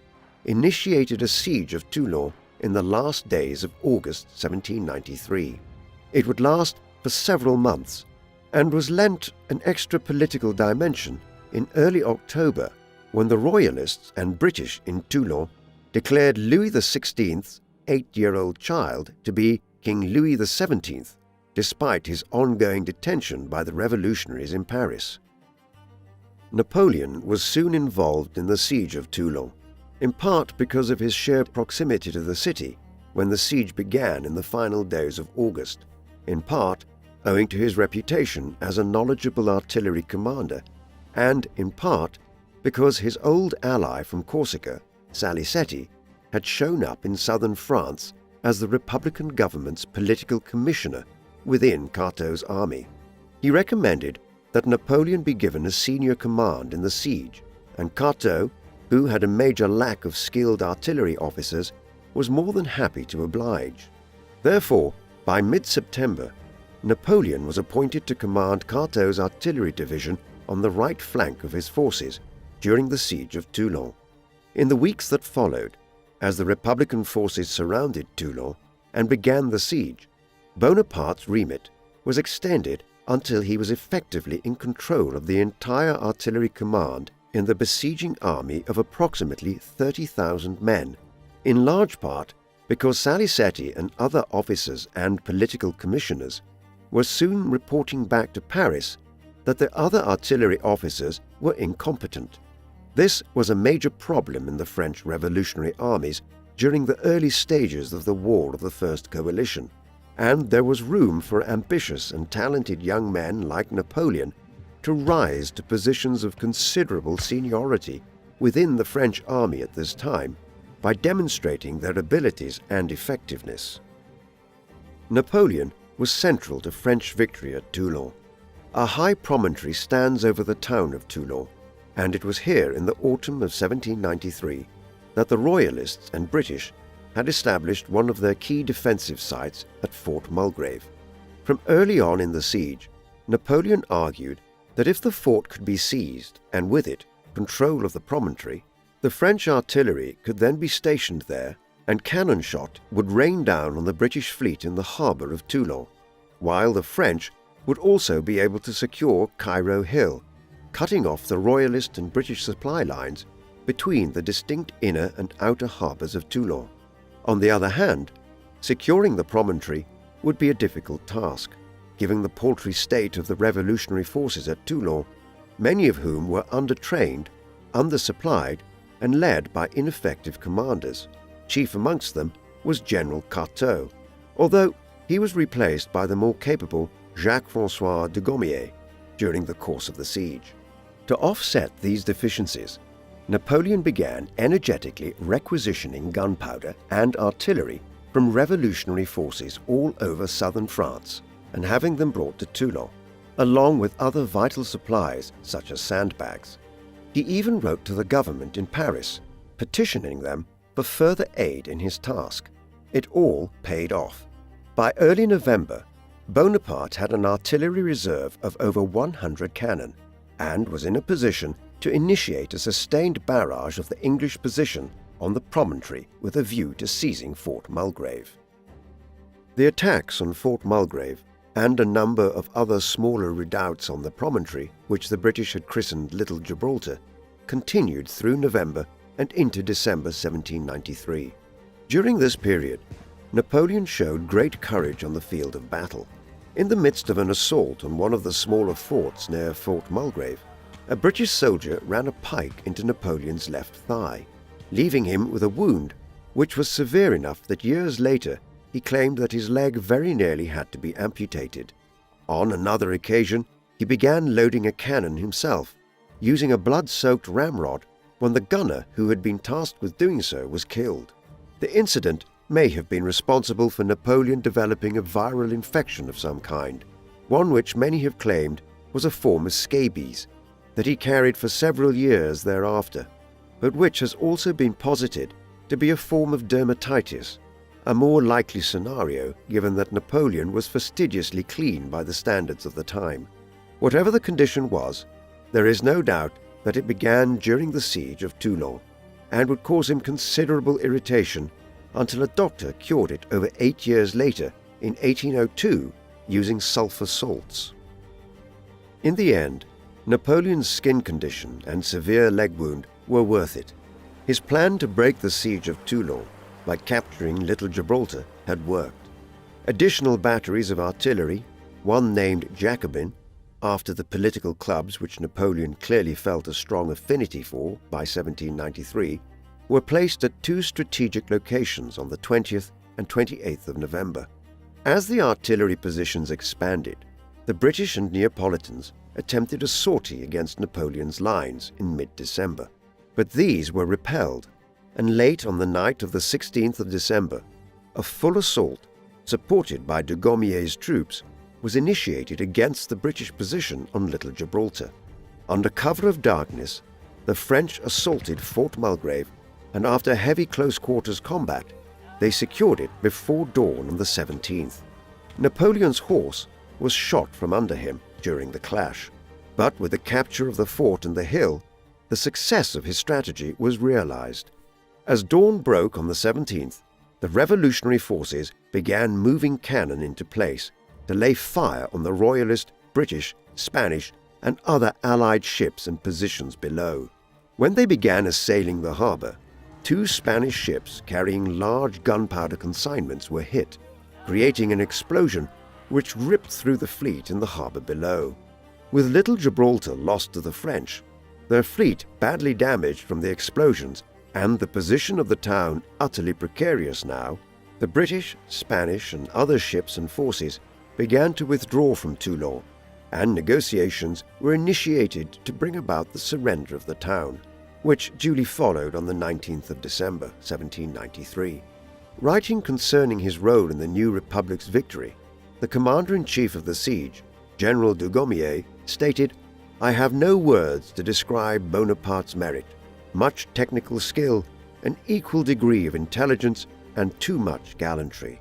initiated a siege of Toulon in the last days of August 1793. It would last for several months and was lent an extra political dimension in early October when the Royalists and British in Toulon declared Louis XVI's 8-year-old child to be King Louis XVII, despite his ongoing detention by the revolutionaries in Paris. Napoleon was soon involved in the siege of Toulon, in part because of his sheer proximity to the city when the siege began in the final days of August, in part owing to his reputation as a knowledgeable artillery commander, and in part because his old ally from Corsica, Salicetti, had shown up in southern France as the Republican government's political commissioner within Carteau's army. He recommended that Napoleon be given a senior command in the siege, and Carteau, who had a major lack of skilled artillery officers, was more than happy to oblige. Therefore, by mid-September, Napoleon was appointed to command Carteau's artillery division on the right flank of his forces during the Siege of Toulon. In the weeks that followed, as the Republican forces surrounded Toulon and began the siege, Bonaparte's remit was extended until he was effectively in control of the entire artillery command in the besieging army of approximately 30,000 men, in large part because Salicetti and other officers and political commissioners were soon reporting back to Paris that the other artillery officers were incompetent. This was a major problem in the French revolutionary armies during the early stages of the War of the First Coalition, and there was room for ambitious and talented young men like Napoleon to rise to positions of considerable seniority within the French army at this time by demonstrating their abilities and effectiveness. Napoleon was central to French victory at Toulon. A high promontory stands over the town of Toulon, and it was here in the autumn of 1793 that the Royalists and British had established one of their key defensive sites at Fort Mulgrave. From early on in the siege, Napoleon argued that if the fort could be seized, and with it control of the promontory, the French artillery could then be stationed there and cannon shot would rain down on the British fleet in the harbour of Toulon, while the French would also be able to secure Cairo Hill, cutting off the Royalist and British supply lines between the distinct inner and outer harbours of Toulon. On the other hand, securing the promontory would be a difficult task, given the paltry state of the revolutionary forces at Toulon, many of whom were undertrained, undersupplied, and led by ineffective commanders. Chief amongst them was General Carteau, although he was replaced by the more capable Jacques-François de Gommier during the course of the siege. To offset these deficiencies, Napoleon began energetically requisitioning gunpowder and artillery from revolutionary forces all over southern France and having them brought to Toulon, along with other vital supplies such as sandbags. He even wrote to the government in Paris, petitioning them for further aid in his task. It all paid off. By early November, Bonaparte had an artillery reserve of over 100 cannon and was in a position to initiate a sustained barrage of the English position on the promontory with a view to seizing Fort Mulgrave. The attacks on Fort Mulgrave and a number of other smaller redoubts on the promontory, which the British had christened Little Gibraltar, continued through November and into December 1793. During this period, Napoleon showed great courage on the field of battle. In the midst of an assault on one of the smaller forts near Fort Mulgrave, a British soldier ran a pike into Napoleon's left thigh, leaving him with a wound which was severe enough that years later he claimed that his leg very nearly had to be amputated. On another occasion, he began loading a cannon himself, using a blood-soaked ramrod, when the gunner who had been tasked with doing so was killed. The incident may have been responsible for Napoleon developing a viral infection of some kind, one which many have claimed was a form of scabies that he carried for several years thereafter, but which has also been posited to be a form of dermatitis, a more likely scenario given that Napoleon was fastidiously clean by the standards of the time. Whatever the condition was, there is no doubt that it began during the siege of Toulon and would cause him considerable irritation until a doctor cured it over 8 years later in 1802 using sulfur salts. In the end, Napoleon's skin condition and severe leg wound were worth it. His plan to break the siege of Toulon by capturing Little Gibraltar had worked. Additional batteries of artillery, one named Jacobin, after the political clubs which Napoleon clearly felt a strong affinity for by 1793, were placed at 2 strategic locations on the 20th and 28th of November. As the artillery positions expanded, the British and Neapolitans attempted a sortie against Napoleon's lines in mid-December, but these were repelled, and late on the night of the 16th of December, a full assault, supported by de Gaumier's troops, was initiated against the British position on Little Gibraltar. Under cover of darkness, the French assaulted Fort Mulgrave, and after heavy close-quarters combat, they secured it before dawn on the 17th. Napoleon's horse was shot from under him during the clash, but with the capture of the fort and the hill, the success of his strategy was realized. As dawn broke on the 17th, the revolutionary forces began moving cannon into place to lay fire on the Royalist, British, Spanish, and other Allied ships and positions below. When they began assailing the harbor, 2 Spanish ships carrying large gunpowder consignments were hit, creating an explosion which ripped through the fleet in the harbor below. With Little Gibraltar lost to the French, their fleet badly damaged from the explosions, and the position of the town utterly precarious now, the British, Spanish, and other ships and forces began to withdraw from Toulon, and negotiations were initiated to bring about the surrender of the town, which duly followed on the 19th of December, 1793. Writing concerning his role in the new republic's victory, the commander-in-chief of the siege, General de Gaumier, stated, "I have no words to describe Bonaparte's merit, much technical skill, an equal degree of intelligence, and too much gallantry."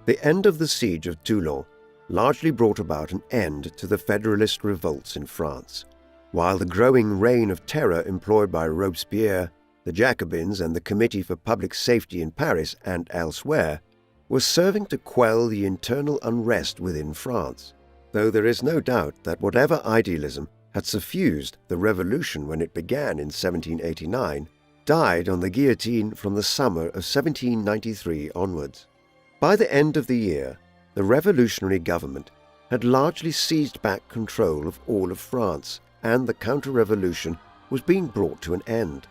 The end of the Siege of Toulon largely brought about an end to the Federalist revolts in France, while the growing reign of terror employed by Robespierre, the Jacobins, and the Committee for Public Safety in Paris and elsewhere was serving to quell the internal unrest within France, though there is no doubt that whatever idealism had suffused the revolution when it began in 1789 died on the guillotine from the summer of 1793 onwards. By the end of the year, the revolutionary government had largely seized back control of all of France, and the counter-revolution was being brought to an end.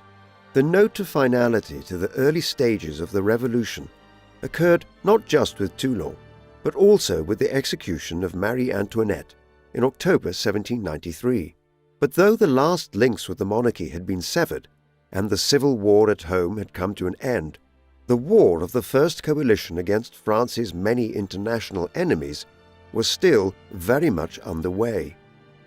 The note of finality to the early stages of the revolution occurred not just with Toulon, but also with the execution of Marie Antoinette in October 1793. But though the last links with the monarchy had been severed, and the civil war at home had come to an end, the war of the First Coalition against France's many international enemies was still very much underway.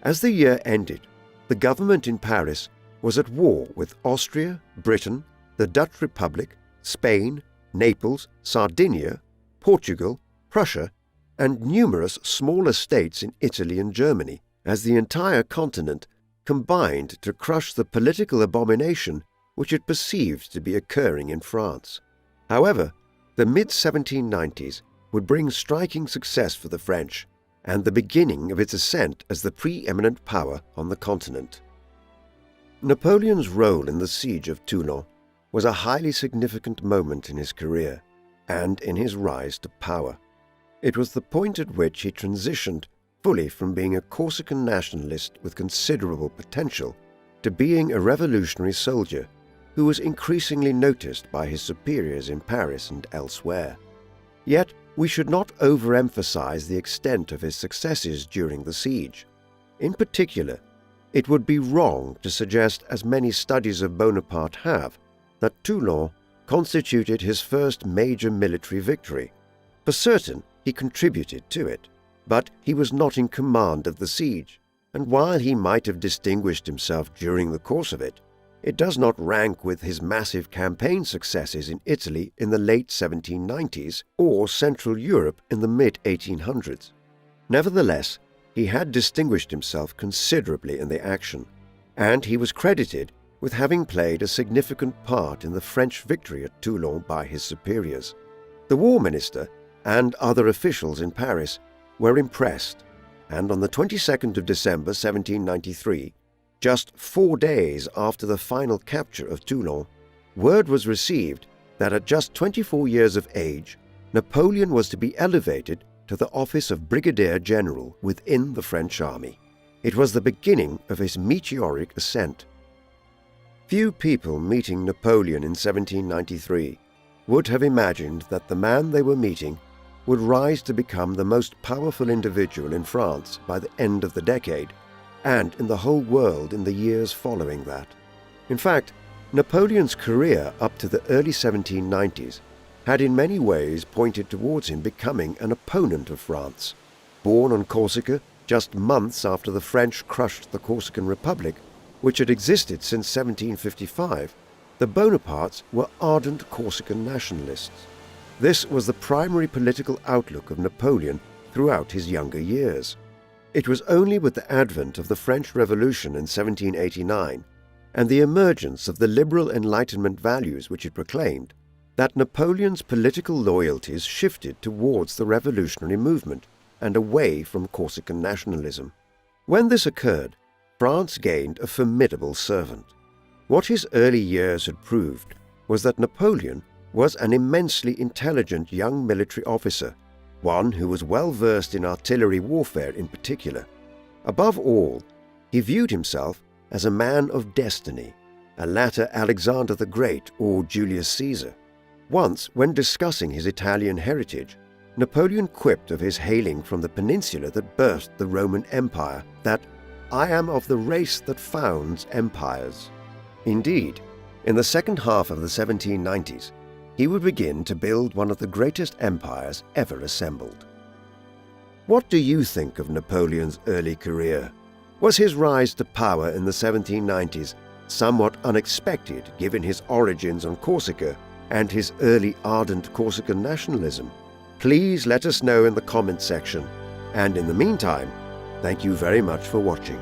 As the year ended, the government in Paris was at war with Austria, Britain, the Dutch Republic, Spain, Naples, Sardinia, Portugal, Prussia, and numerous smaller states in Italy and Germany, as the entire continent combined to crush the political abomination which it perceived to be occurring in France. However, the mid-1790s would bring striking success for the French and the beginning of its ascent as the preeminent power on the continent. Napoleon's role in the Siege of Toulon was a highly significant moment in his career and in his rise to power. It was the point at which he transitioned fully from being a Corsican nationalist with considerable potential to being a revolutionary soldier who was increasingly noticed by his superiors in Paris and elsewhere. Yet, we should not overemphasize the extent of his successes during the siege. In particular, it would be wrong to suggest, as many studies of Bonaparte have, that Toulon constituted his first major military victory. For certain, he contributed to it, but he was not in command of the siege, and while he might have distinguished himself during the course of it, it does not rank with his massive campaign successes in Italy in the late 1790s or Central Europe in the mid-1800s. Nevertheless, he had distinguished himself considerably in the action, and he was credited with having played a significant part in the French victory at Toulon by his superiors. The war minister and other officials in Paris were impressed, and on the 22nd of December 1793, just 4 days after the final capture of Toulon, word was received that at just 24 years of age, Napoleon was to be elevated to the office of brigadier general within the French army. It was the beginning of his meteoric ascent. Few people meeting Napoleon in 1793 would have imagined that the man they were meeting would rise to become the most powerful individual in France by the end of the decade, and in the whole world in the years following that. In fact, Napoleon's career up to the early 1790s had in many ways pointed towards him becoming an opponent of France. Born on Corsica just months after the French crushed the Corsican Republic, which had existed since 1755, the Bonapartes were ardent Corsican nationalists. This was the primary political outlook of Napoleon throughout his younger years. It was only with the advent of the French Revolution in 1789 and the emergence of the liberal Enlightenment values which it proclaimed that Napoleon's political loyalties shifted towards the revolutionary movement and away from Corsican nationalism. When this occurred, France gained a formidable servant. What his early years had proved was that Napoleon was an immensely intelligent young military officer, one who was well versed in artillery warfare in particular. Above all, he viewed himself as a man of destiny, a latter Alexander the Great or Julius Caesar. Once, when discussing his Italian heritage, Napoleon quipped of his hailing from the peninsula that birthed the Roman Empire that "I am of the race that founds empires." Indeed, in the second half of the 1790s, he would begin to build one of the greatest empires ever assembled. What do you think of Napoleon's early career? Was his rise to power in the 1790s somewhat unexpected given his origins on Corsica and his early ardent Corsican nationalism? Please let us know in the comments section. And in the meantime, thank you very much for watching.